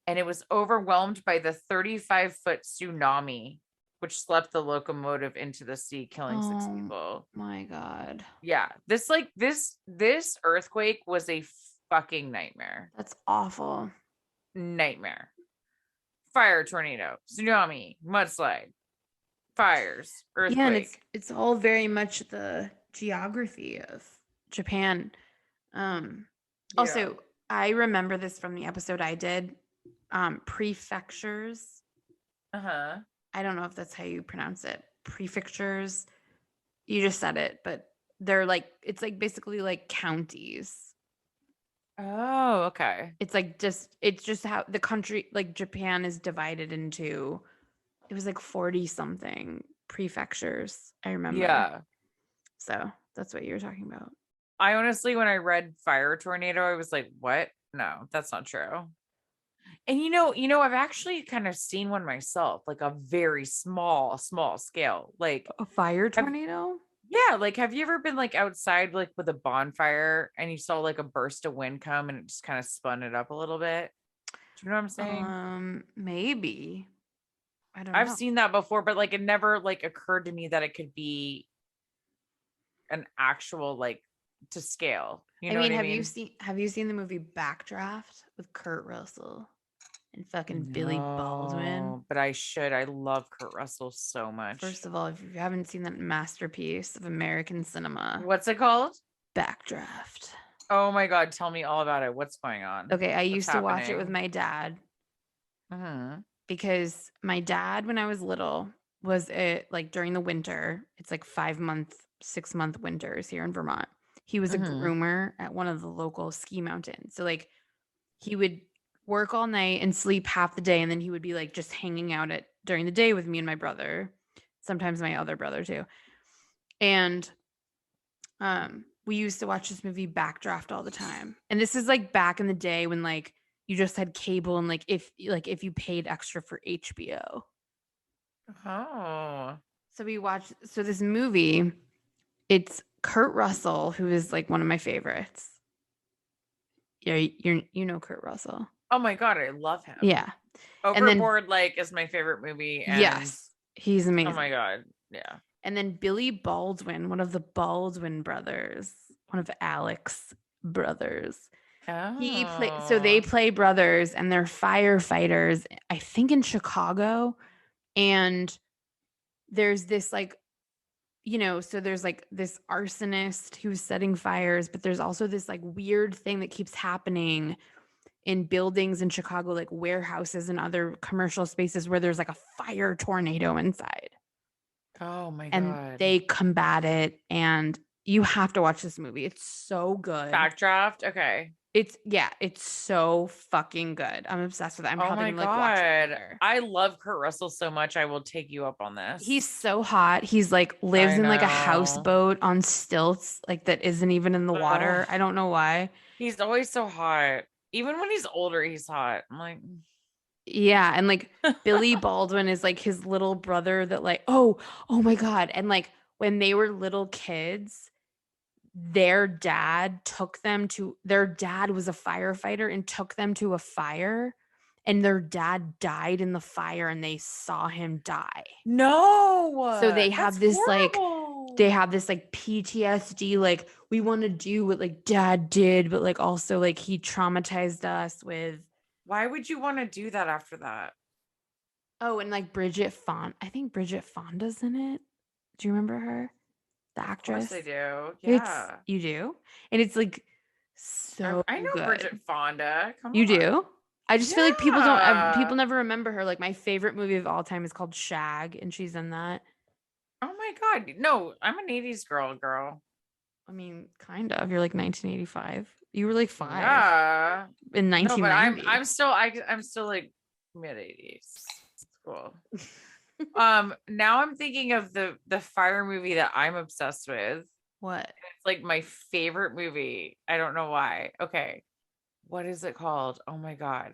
Speaker 3: And it was overwhelmed by the 35-foot tsunami, which swept the locomotive into the sea, killing 6 people.
Speaker 2: My God.
Speaker 3: Yeah. This earthquake was a fucking nightmare.
Speaker 2: That's awful.
Speaker 3: Nightmare. Fire, tornado, tsunami, mudslide, fires, earthquake.
Speaker 2: Yeah, and it's all very much the geography of Japan. Also, I remember this from the episode I did. Prefectures.
Speaker 3: Uh-huh.
Speaker 2: I don't know if that's how you pronounce it. Prefectures. You just said it, but they're like, it's like basically like counties.
Speaker 3: Oh, okay.
Speaker 2: It's just how the country, like Japan, is divided into, it was like 40 something prefectures, I remember.
Speaker 3: Yeah.
Speaker 2: So that's what you were talking about.
Speaker 3: I honestly, when I read fire tornado, I was like, what? No, that's not true. And I've actually kind of seen one myself, like a very small scale, like
Speaker 2: a fire tornado.
Speaker 3: Yeah, like have you ever been like outside like with a bonfire and you saw like a burst of wind come and it just kind of spun it up a little bit? Do you know what I'm saying?
Speaker 2: Maybe. I don't know.
Speaker 3: I've seen that before, but like it never like occurred to me that it could be an actual like to scale. You know what I mean?
Speaker 2: Have you seen the movie Backdraft with Kurt Russell and fucking Billy Baldwin?
Speaker 3: But I should. I love Kurt Russell so much.
Speaker 2: First of all, if you haven't seen that masterpiece of American cinema,
Speaker 3: what's it called?
Speaker 2: Backdraft.
Speaker 3: Oh my God, tell me all about it. What's going on?
Speaker 2: Okay, I used to watch it with my dad. Because my dad, when I was little, was like during the winter, it's like 6-month winters here in Vermont. He was a groomer at one of the local ski mountains. So like he would work all night and sleep half the day. And then he would be like just hanging out during the day with me and my brother, sometimes my other brother too. And we used to watch this movie Backdraft all the time. And this is like back in the day when like you just had cable and like if you paid extra for HBO.
Speaker 3: Oh.
Speaker 2: So this movie, it's Kurt Russell, who is like one of my favorites. Yeah, you know Kurt Russell.
Speaker 3: Oh my God, I love him.
Speaker 2: Yeah.
Speaker 3: Overboard is my favorite movie. And
Speaker 2: yes. He's amazing.
Speaker 3: Oh my God. Yeah.
Speaker 2: And then Billy Baldwin, one of the Baldwin brothers, one of Alex's brothers.
Speaker 3: Oh.
Speaker 2: So they play brothers and they're firefighters, I think in Chicago. And there's this like, so there's like this arsonist who's setting fires, but there's also this like weird thing that keeps happening in buildings in Chicago, like warehouses and other commercial spaces where there's like a fire tornado inside.
Speaker 3: Oh my God.
Speaker 2: And they combat it. And you have to watch this movie. It's so good.
Speaker 3: Backdraft. Okay.
Speaker 2: It's so fucking good. I'm obsessed with it. I'm probably gonna watch it later.
Speaker 3: I love Kurt Russell so much. I will take you up on this.
Speaker 2: He's so hot. He's like lives in like a houseboat on stilts, like that isn't even in the water. I don't know why.
Speaker 3: He's always so hot. Even when he's older, he's hot. I'm like,
Speaker 2: yeah. And like Billy Baldwin is like his little brother that like, oh my God. And like when they were little kids, their dad was a firefighter and took them to a fire, and their dad died in the fire and they saw him die.
Speaker 3: No.
Speaker 2: So they have this
Speaker 3: horrible.
Speaker 2: they have this like PTSD, like we want to do what like dad did, but like also like he traumatized us with.
Speaker 3: Why would you want to do that after that?
Speaker 2: Oh, and like I think Bridget Fonda's in it. Do you remember her? The actress.
Speaker 3: Of course I do. Yeah.
Speaker 2: You do? And it's like so
Speaker 3: I know
Speaker 2: good.
Speaker 3: Bridget Fonda. Come on.
Speaker 2: You do? I just feel like people never remember her. Like my favorite movie of all time is called Shag, and she's in that.
Speaker 3: Oh my God. No, I'm an 80s girl. I
Speaker 2: mean, kind of. You're like 1985. You were like 5.
Speaker 3: Yeah.
Speaker 2: In 1990.
Speaker 3: No, but I'm still like mid 80s. It's cool. Now I'm thinking of the fire movie that I'm obsessed with.
Speaker 2: What?
Speaker 3: It's like my favorite movie. I don't know why. Okay. What is it called? Oh my God.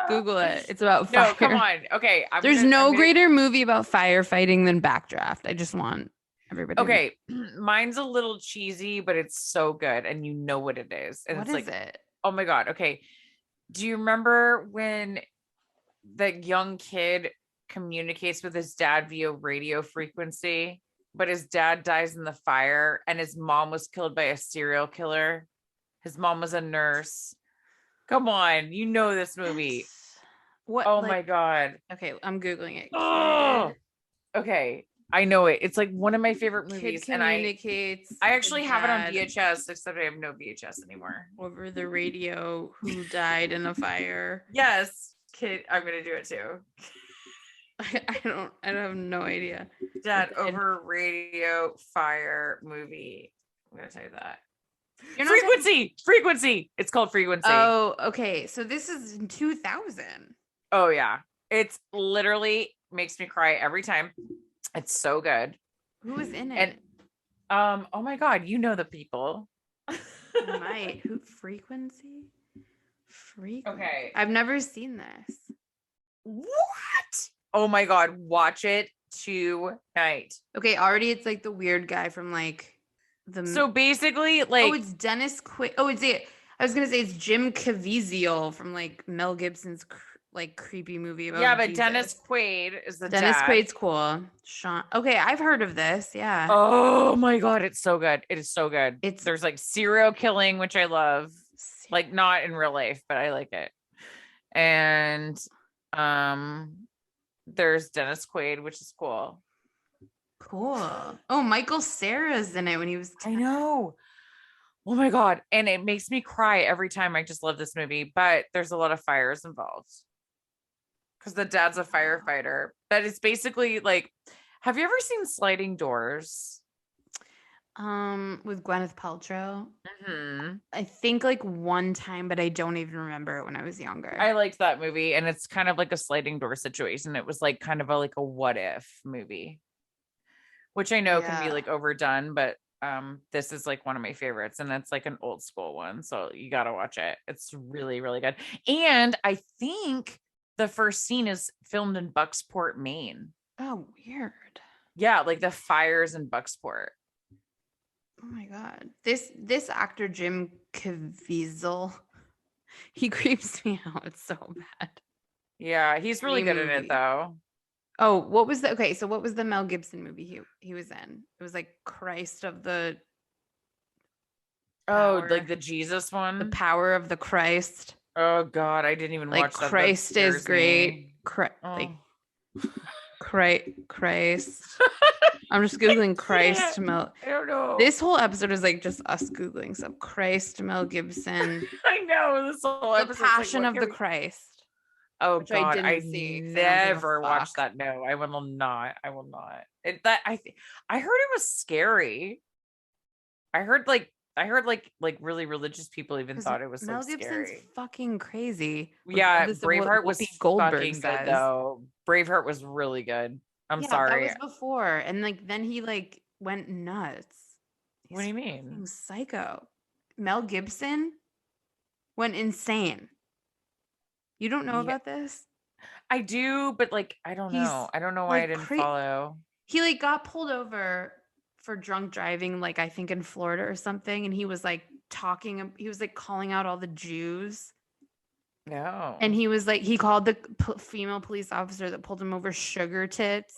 Speaker 2: Google it. It's about
Speaker 3: No,
Speaker 2: fire.
Speaker 3: come on. Okay.
Speaker 2: There's no greater movie about firefighting than Backdraft. I just want everybody to know.
Speaker 3: Okay. Mine's a little cheesy, but it's so good. And you know what it is. And
Speaker 2: What
Speaker 3: it's
Speaker 2: is
Speaker 3: like,
Speaker 2: it?
Speaker 3: oh my God. Okay. Do you remember when that young kid communicates with his dad via radio frequency, but his dad dies in the fire and his mom was killed by a serial killer? His mom was a nurse. Come on, you know this movie.
Speaker 2: What?
Speaker 3: Oh my God.
Speaker 2: Okay, I'm Googling it.
Speaker 3: Oh, okay. I know it. It's like one of my favorite movies.
Speaker 2: Kid
Speaker 3: And
Speaker 2: communicates.
Speaker 3: I actually have it on
Speaker 2: dad
Speaker 3: VHS, except I have no VHS anymore.
Speaker 2: over the radio who died in a fire.
Speaker 3: Yes, kid. I'm gonna do it too.
Speaker 2: I have no idea.
Speaker 3: Dad over radio fire movie. I'm gonna tell you that.
Speaker 2: You're not
Speaker 3: Frequency. It's called Frequency.
Speaker 2: Oh, okay. So this is in 2000.
Speaker 3: Oh yeah. It's literally makes me cry every time. It's so good.
Speaker 2: Who was in
Speaker 3: And
Speaker 2: it?
Speaker 3: oh my God, you know the people.
Speaker 2: Who? Frequency?
Speaker 3: Okay.
Speaker 2: I've never seen this.
Speaker 3: What? Oh my God, watch it tonight.
Speaker 2: Okay, already it's like the weird guy from like the.
Speaker 3: So basically, like,
Speaker 2: oh, it's Dennis Quaid. Oh, it's it. I was gonna say it's Jim Caviezel from like Mel Gibson's like creepy movie about.
Speaker 3: yeah, but
Speaker 2: Jesus.
Speaker 3: Dennis Quaid is the
Speaker 2: Dennis
Speaker 3: dad.
Speaker 2: Quaid's cool. Sean. Okay, I've heard of this. Yeah.
Speaker 3: Oh my God, it's so good. It is so good.
Speaker 2: It's-
Speaker 3: There's like serial killing, which I love. Like not in real life, but I like it. And there's Dennis Quaid, which is cool.
Speaker 2: Cool. Oh, Michael Cera's in it when he was.
Speaker 3: I know. Oh my God. And it makes me cry every time. I just love this movie, but there's a lot of fires involved. Because the dad's a firefighter. But it's basically like, have you ever seen Sliding Doors?
Speaker 2: With Gwyneth Paltrow.
Speaker 3: Mm-hmm.
Speaker 2: I think like one time, but I don't even remember it when I was younger.
Speaker 3: I liked that movie, and it's kind of like a sliding door situation. It was like kind of like a what if movie, which I know can be like overdone, but this is like one of my favorites, and it's like an old school one, so you got to watch it. It's really, really good. And I think the first scene is filmed in Bucksport, Maine.
Speaker 2: Oh, weird.
Speaker 3: Yeah, like the fires in Bucksport.
Speaker 2: Oh my God. This actor, Jim Caviezel, he creeps me out. It's so bad.
Speaker 3: Yeah, he's really good at it though.
Speaker 2: Oh, what was the okay? So what was the Mel Gibson movie he was in? It was like Christ of the
Speaker 3: Oh,
Speaker 2: Power.
Speaker 3: like the Jesus one?
Speaker 2: The Power of the Christ.
Speaker 3: Oh God, I didn't even
Speaker 2: Like
Speaker 3: watch that.
Speaker 2: Christ is great. Like Christ. I'm just Googling Christ Mel.
Speaker 3: I don't know.
Speaker 2: This whole episode is like just us Googling stuff. Christ Mel Gibson.
Speaker 3: I know this whole
Speaker 2: The
Speaker 3: episode.
Speaker 2: Passion of the Christ.
Speaker 3: Oh
Speaker 2: which
Speaker 3: God, I
Speaker 2: didn't see, 'cause I don't give
Speaker 3: never
Speaker 2: a
Speaker 3: watched
Speaker 2: fuck.
Speaker 3: that. No, I will not. I will not. I heard it was scary. I heard like really religious people even thought it was
Speaker 2: Mel
Speaker 3: so
Speaker 2: Gibson's
Speaker 3: scary.
Speaker 2: fucking crazy.
Speaker 3: Yeah,
Speaker 2: regardless of what
Speaker 3: Braveheart was
Speaker 2: Whoopi Goldberg
Speaker 3: fucking good
Speaker 2: says.
Speaker 3: though. Braveheart was really good. I'm sorry.
Speaker 2: That was before, and like then he like went nuts.
Speaker 3: What do you mean?
Speaker 2: Fucking psycho. Mel Gibson went insane. You don't know
Speaker 3: Yeah.
Speaker 2: about this?
Speaker 3: I do, but like I don't know. I don't know why I
Speaker 2: like,
Speaker 3: didn't follow.
Speaker 2: He like got pulled over for drunk driving, like I think in Florida or something, and he was like he was like calling out all the Jews.
Speaker 3: No.
Speaker 2: And he was like, he called the female police officer that pulled him over sugar tits.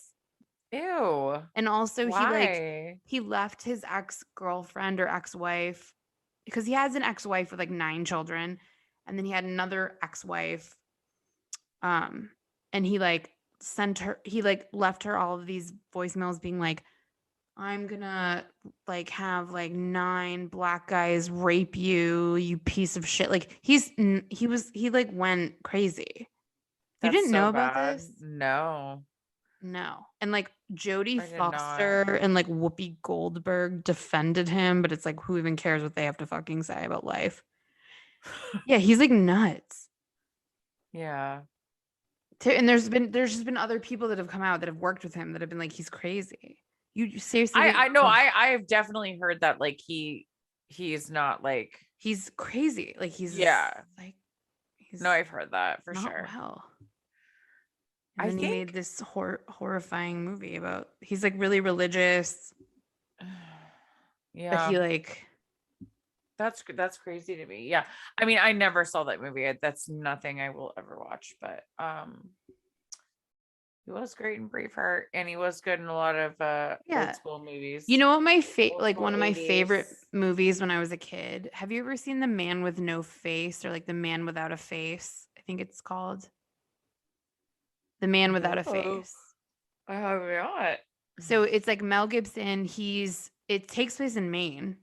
Speaker 3: Ew.
Speaker 2: And also
Speaker 3: Why?
Speaker 2: he left his ex-girlfriend or ex-wife because he has an ex-wife with like 9 children. And then he had another ex-wife. And he like left her all of these voicemails being like, I'm gonna like have like 9 black guys rape you, you piece of shit. Like he like went crazy.
Speaker 3: That's
Speaker 2: you didn't
Speaker 3: so
Speaker 2: know about
Speaker 3: bad.
Speaker 2: this?
Speaker 3: No.
Speaker 2: And like Jodie
Speaker 3: I did
Speaker 2: Foster
Speaker 3: not.
Speaker 2: and like Whoopi Goldberg defended him, but it's like who even cares what they have to fucking say about life? Yeah, he's like nuts.
Speaker 3: Yeah.
Speaker 2: And there's just been other people that have come out that have worked with him that have been like, he's crazy. You seriously?
Speaker 3: I know. I've definitely heard that. Like he's not like
Speaker 2: he's crazy. Like he's like he's
Speaker 3: no. I've heard that for
Speaker 2: not
Speaker 3: sure.
Speaker 2: well. And then he made this horrifying movie about. He's like really religious.
Speaker 3: Yeah,
Speaker 2: but he like.
Speaker 3: That's crazy to me. Yeah, I mean, I never saw that movie. That's nothing I will ever watch. But he was great in Braveheart, and he was good in a lot of old school movies.
Speaker 2: You know what my one of my favorite movies when I was a kid. Have you ever seen The Man with No Face, or like The Man Without a Face? I think it's called The Man Without a Face.
Speaker 3: I have not.
Speaker 2: So it's like Mel Gibson. It takes place in Maine.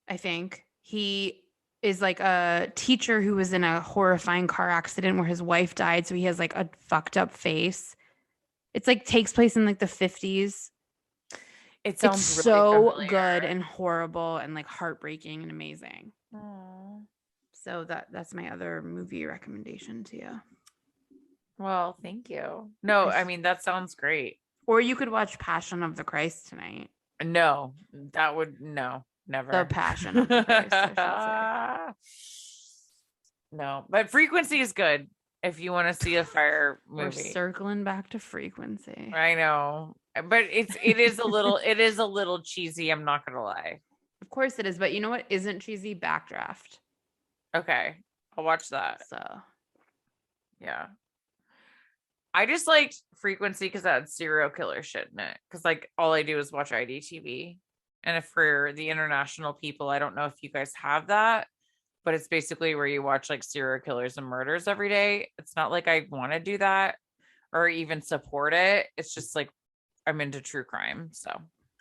Speaker 2: I think he is like a teacher who was in a horrifying car accident where his wife died. So he has like a fucked up face. It's like takes place in like the 50s.
Speaker 3: It sounds
Speaker 2: it's
Speaker 3: really
Speaker 2: so
Speaker 3: familiar.
Speaker 2: good and horrible and like heartbreaking and amazing.
Speaker 3: Aww.
Speaker 2: So that's my other movie recommendation to you.
Speaker 3: Well, thank you. No, I mean, that sounds great.
Speaker 2: Or you could watch Passion of the Christ tonight.
Speaker 3: No, never.
Speaker 2: The Passion of the Christ, I should
Speaker 3: say. No, but Frequency is good if you want to see a fire movie.
Speaker 2: We're circling back to Frequency.
Speaker 3: I know, but it is a little cheesy. I'm not gonna lie.
Speaker 2: Of course it is, but you know what isn't cheesy? Backdraft.
Speaker 3: Okay, I'll watch that.
Speaker 2: So,
Speaker 3: yeah. I just liked Frequency because that had serial killer shit in it. Because like all I do is watch IDTV. And if for the international people, I don't know if you guys have that, but it's basically where you watch like serial killers and murders every day. It's not like I want to do that or even support it. It's just like I'm into true crime. So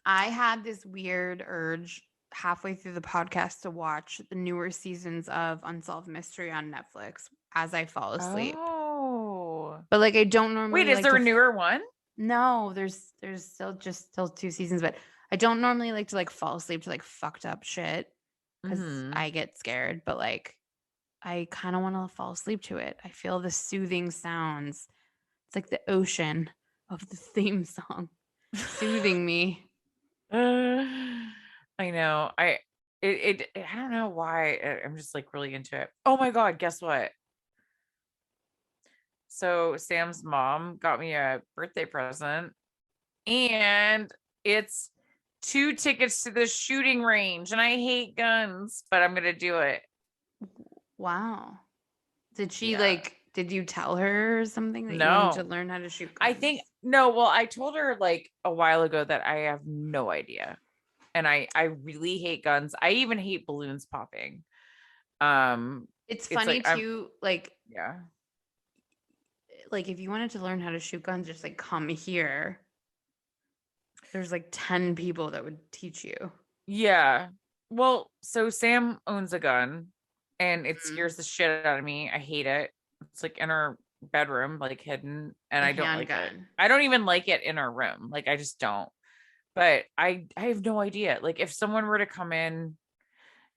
Speaker 2: I had this weird urge halfway through the podcast to watch the newer seasons of Unsolved Mystery on Netflix as I fall asleep.
Speaker 3: Oh,
Speaker 2: but like I don't normally.
Speaker 3: Wait, is there a newer one?
Speaker 2: No, there's still 2 seasons, but I don't normally like to like fall asleep to like fucked up shit because I get scared. But like I kind of want to fall asleep to it. I feel the soothing sounds. It's like the ocean of the theme song soothing me.
Speaker 3: I know. I don't know why I'm just like really into it. Oh my God, guess what? So Sam's mom got me a birthday present and it's 2 tickets to the shooting range, and I hate guns, but I'm going to do it.
Speaker 2: Wow. Did she did you tell her something that you need to learn how to shoot guns?
Speaker 3: I think, no, well, I told her like a while ago that I have no idea. And I really hate guns. I even hate balloons popping.
Speaker 2: It's funny
Speaker 3: like,
Speaker 2: too, like,
Speaker 3: yeah.
Speaker 2: Like if you wanted to learn how to shoot guns, just like come here. There's like 10 people that would teach you.
Speaker 3: Yeah. Well, so Sam owns a gun and it scares the shit out of me. I hate it. It's like in our bedroom, like hidden, and I don't like it. I don't even like it in our room. Like I just don't. But I have no idea. Like if someone were to come in,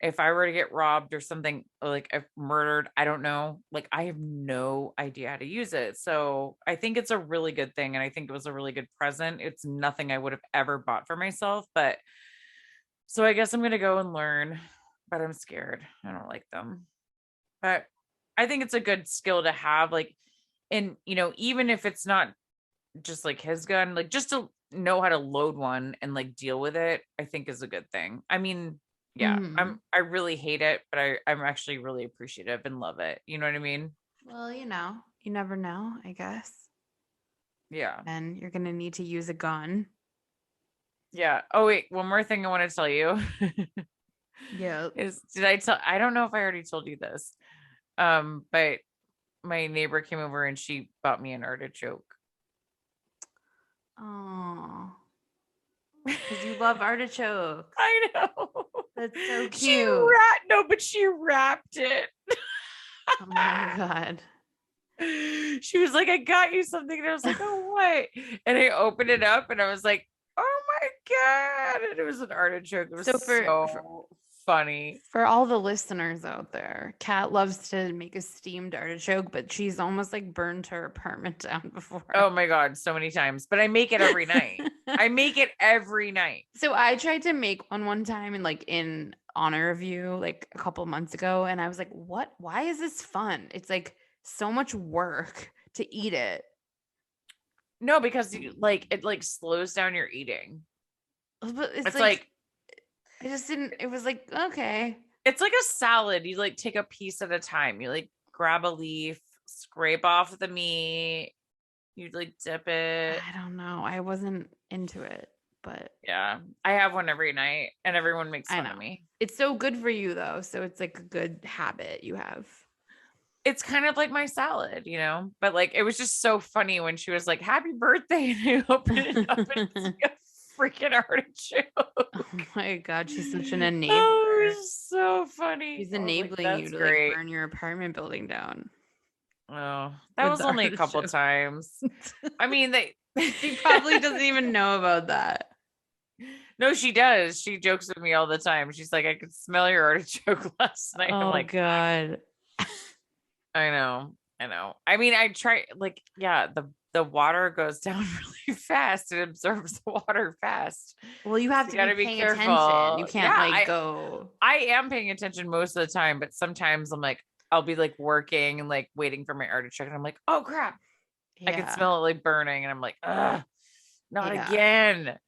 Speaker 3: if I were to get robbed or something, like I've murdered, I don't know. Like I have no idea how to use it. So I think it's a really good thing. And I think it was a really good present. It's nothing I would have ever bought for myself. But so I guess I'm going to go and learn, but I'm scared. I don't like them. But I think it's a good skill to have. Like, and you know, even if it's not just like his gun, like just to know how to load one and like deal with it, I think is a good thing. I mean, yeah, I really hate it, but I'm actually really appreciative and love it. You know what I mean?
Speaker 2: Well, you know, you never know, I guess.
Speaker 3: Yeah.
Speaker 2: And you're going to need to use a gun.
Speaker 3: Yeah. Oh, wait, one more thing I want to tell you.
Speaker 2: Yeah.
Speaker 3: I don't know if I already told you this. But my neighbor came over and she bought me an artichoke.
Speaker 2: Oh. Because you love artichoke.
Speaker 3: I know.
Speaker 2: That's so cute.
Speaker 3: She wrapped it.
Speaker 2: Oh my God.
Speaker 3: She was like, I got you something. And I was like, oh, what? And I opened it up and I was like, oh my God. And it was an artichoke. It was so funny.
Speaker 2: For all the listeners out there, Kat loves to make a steamed artichoke, but she's almost like burned her apartment down before.
Speaker 3: Oh my God, so many times. But I make it every night. I make it every night.
Speaker 2: So I tried to make one time and like in honor of you like a couple months ago, and I was like, what? Why is this fun? It's like so much work to eat it.
Speaker 3: No, because it like slows down your eating.
Speaker 2: But
Speaker 3: It's like
Speaker 2: I just didn't. It was like, okay.
Speaker 3: it's like a salad. You like take a piece at a time. You like grab a leaf, scrape off the meat. You like dip it.
Speaker 2: I don't know. I wasn't into it, but
Speaker 3: Yeah, I have one every night, and everyone makes
Speaker 2: I
Speaker 3: fun
Speaker 2: know.
Speaker 3: of me.
Speaker 2: It's so good for you though. So it's like a good habit you have.
Speaker 3: It's kind of like my salad, you know. But like, it was just so funny when she was like, "Happy birthday!" and I opened it up and it's like a freaking artichoke.
Speaker 2: Oh my God, she's such an
Speaker 3: That
Speaker 2: enabler.
Speaker 3: was so funny.
Speaker 2: She's
Speaker 3: I was like,
Speaker 2: enabling you
Speaker 3: "That's
Speaker 2: to
Speaker 3: great."
Speaker 2: like burn your apartment building down.
Speaker 3: Oh, that
Speaker 2: with
Speaker 3: was
Speaker 2: the
Speaker 3: only a couple
Speaker 2: artichoke.
Speaker 3: times. I mean,
Speaker 2: She probably doesn't even know about that.
Speaker 3: No, she does. She jokes with me all the time. She's like, "I could smell your artichoke last night." I'm
Speaker 2: Oh
Speaker 3: like,
Speaker 2: God.
Speaker 3: I know. I mean, I try like, yeah, the water goes down really fast. It absorbs the water fast.
Speaker 2: Well, you have
Speaker 3: So
Speaker 2: to
Speaker 3: you gotta
Speaker 2: be
Speaker 3: be
Speaker 2: paying
Speaker 3: careful.
Speaker 2: attention. You can't
Speaker 3: Yeah,
Speaker 2: like go.
Speaker 3: I am paying attention most of the time, but sometimes I'm like, I'll be like working and like waiting for my artichoke, and I'm like, oh crap, I can
Speaker 2: Yeah.
Speaker 3: smell it like burning, and I'm like, ugh, not
Speaker 2: Yeah.
Speaker 3: again.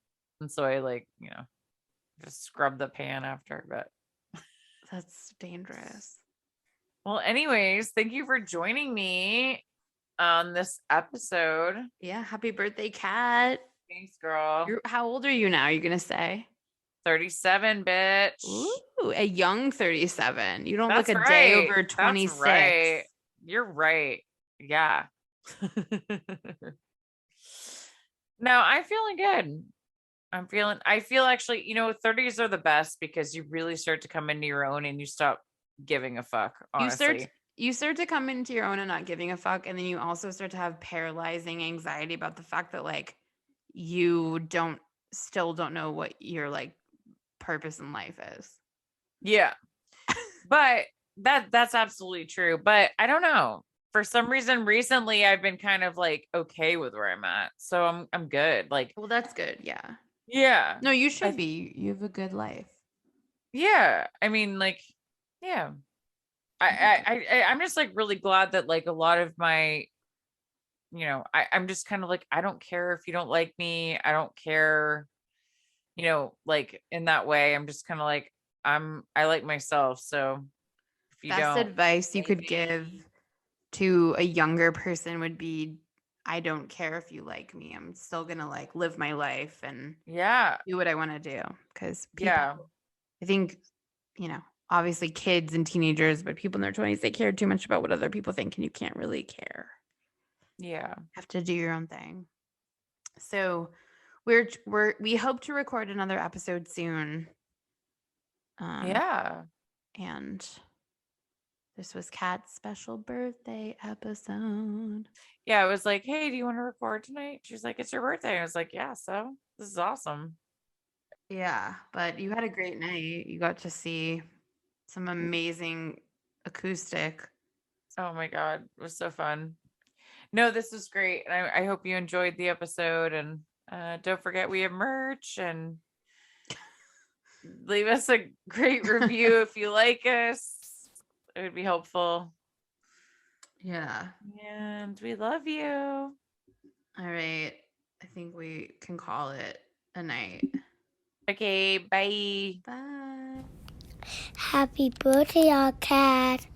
Speaker 3: And so I like, just scrub the pan after. But
Speaker 2: That's dangerous.
Speaker 3: well, anyways, thank you for joining me on this episode.
Speaker 2: Yeah. Happy birthday, Kat.
Speaker 3: Thanks, girl.
Speaker 2: How old are you now? You're gonna say
Speaker 3: 37, bitch.
Speaker 2: Ooh, a young 37. You don't
Speaker 3: That's
Speaker 2: look a
Speaker 3: right.
Speaker 2: day over 26.
Speaker 3: That's right. You're right. Yeah. No, I'm feeling good. I feel actually, 30s are the best because you really start to come into your own and you stop giving a fuck, honestly.
Speaker 2: You start to come into your own and not giving a fuck, and then you also start to have paralyzing anxiety about the fact that like you still don't know what your like purpose in life is.
Speaker 3: Yeah. But that's absolutely true. But I don't know. For some reason recently I've been kind of like okay with where I'm at. So I'm good. Like,
Speaker 2: Well, that's good. Yeah.
Speaker 3: yeah.
Speaker 2: No, you should be. You have a good life.
Speaker 3: Yeah. I mean, like, yeah. I'm just like really glad that like a lot of my, I'm just kind of like, I don't care if you don't like me. I don't care, like in that way. I'm just kind of like, I like myself. So if you
Speaker 2: Best
Speaker 3: don't,
Speaker 2: advice you could
Speaker 3: maybe-
Speaker 2: give to a younger person would be, I don't care if you like me. I'm still gonna like live my life and
Speaker 3: yeah,
Speaker 2: do what I want to do. Because people,
Speaker 3: yeah,
Speaker 2: I think, obviously kids and teenagers, but people in their 20s, they care too much about what other people think, and you can't really care.
Speaker 3: yeah.
Speaker 2: You have to do your own thing. So we hope to record another episode soon.
Speaker 3: Yeah.
Speaker 2: And this was Kat's special birthday episode.
Speaker 3: Yeah. I was like, hey, do you want to record tonight? She's like, it's your birthday. I was like, yeah, so this is awesome.
Speaker 2: Yeah, but you had a great night. You got to see some amazing acoustic.
Speaker 3: Oh my God. It was so fun. No, this was great. And I hope you enjoyed the episode. And don't forget we have merch, and leave us a great review if you like us. It would be helpful.
Speaker 2: Yeah.
Speaker 3: And we love you.
Speaker 2: All right. I think we can call it a night.
Speaker 3: Okay, bye.
Speaker 2: Bye.
Speaker 4: Happy birthday, our cat.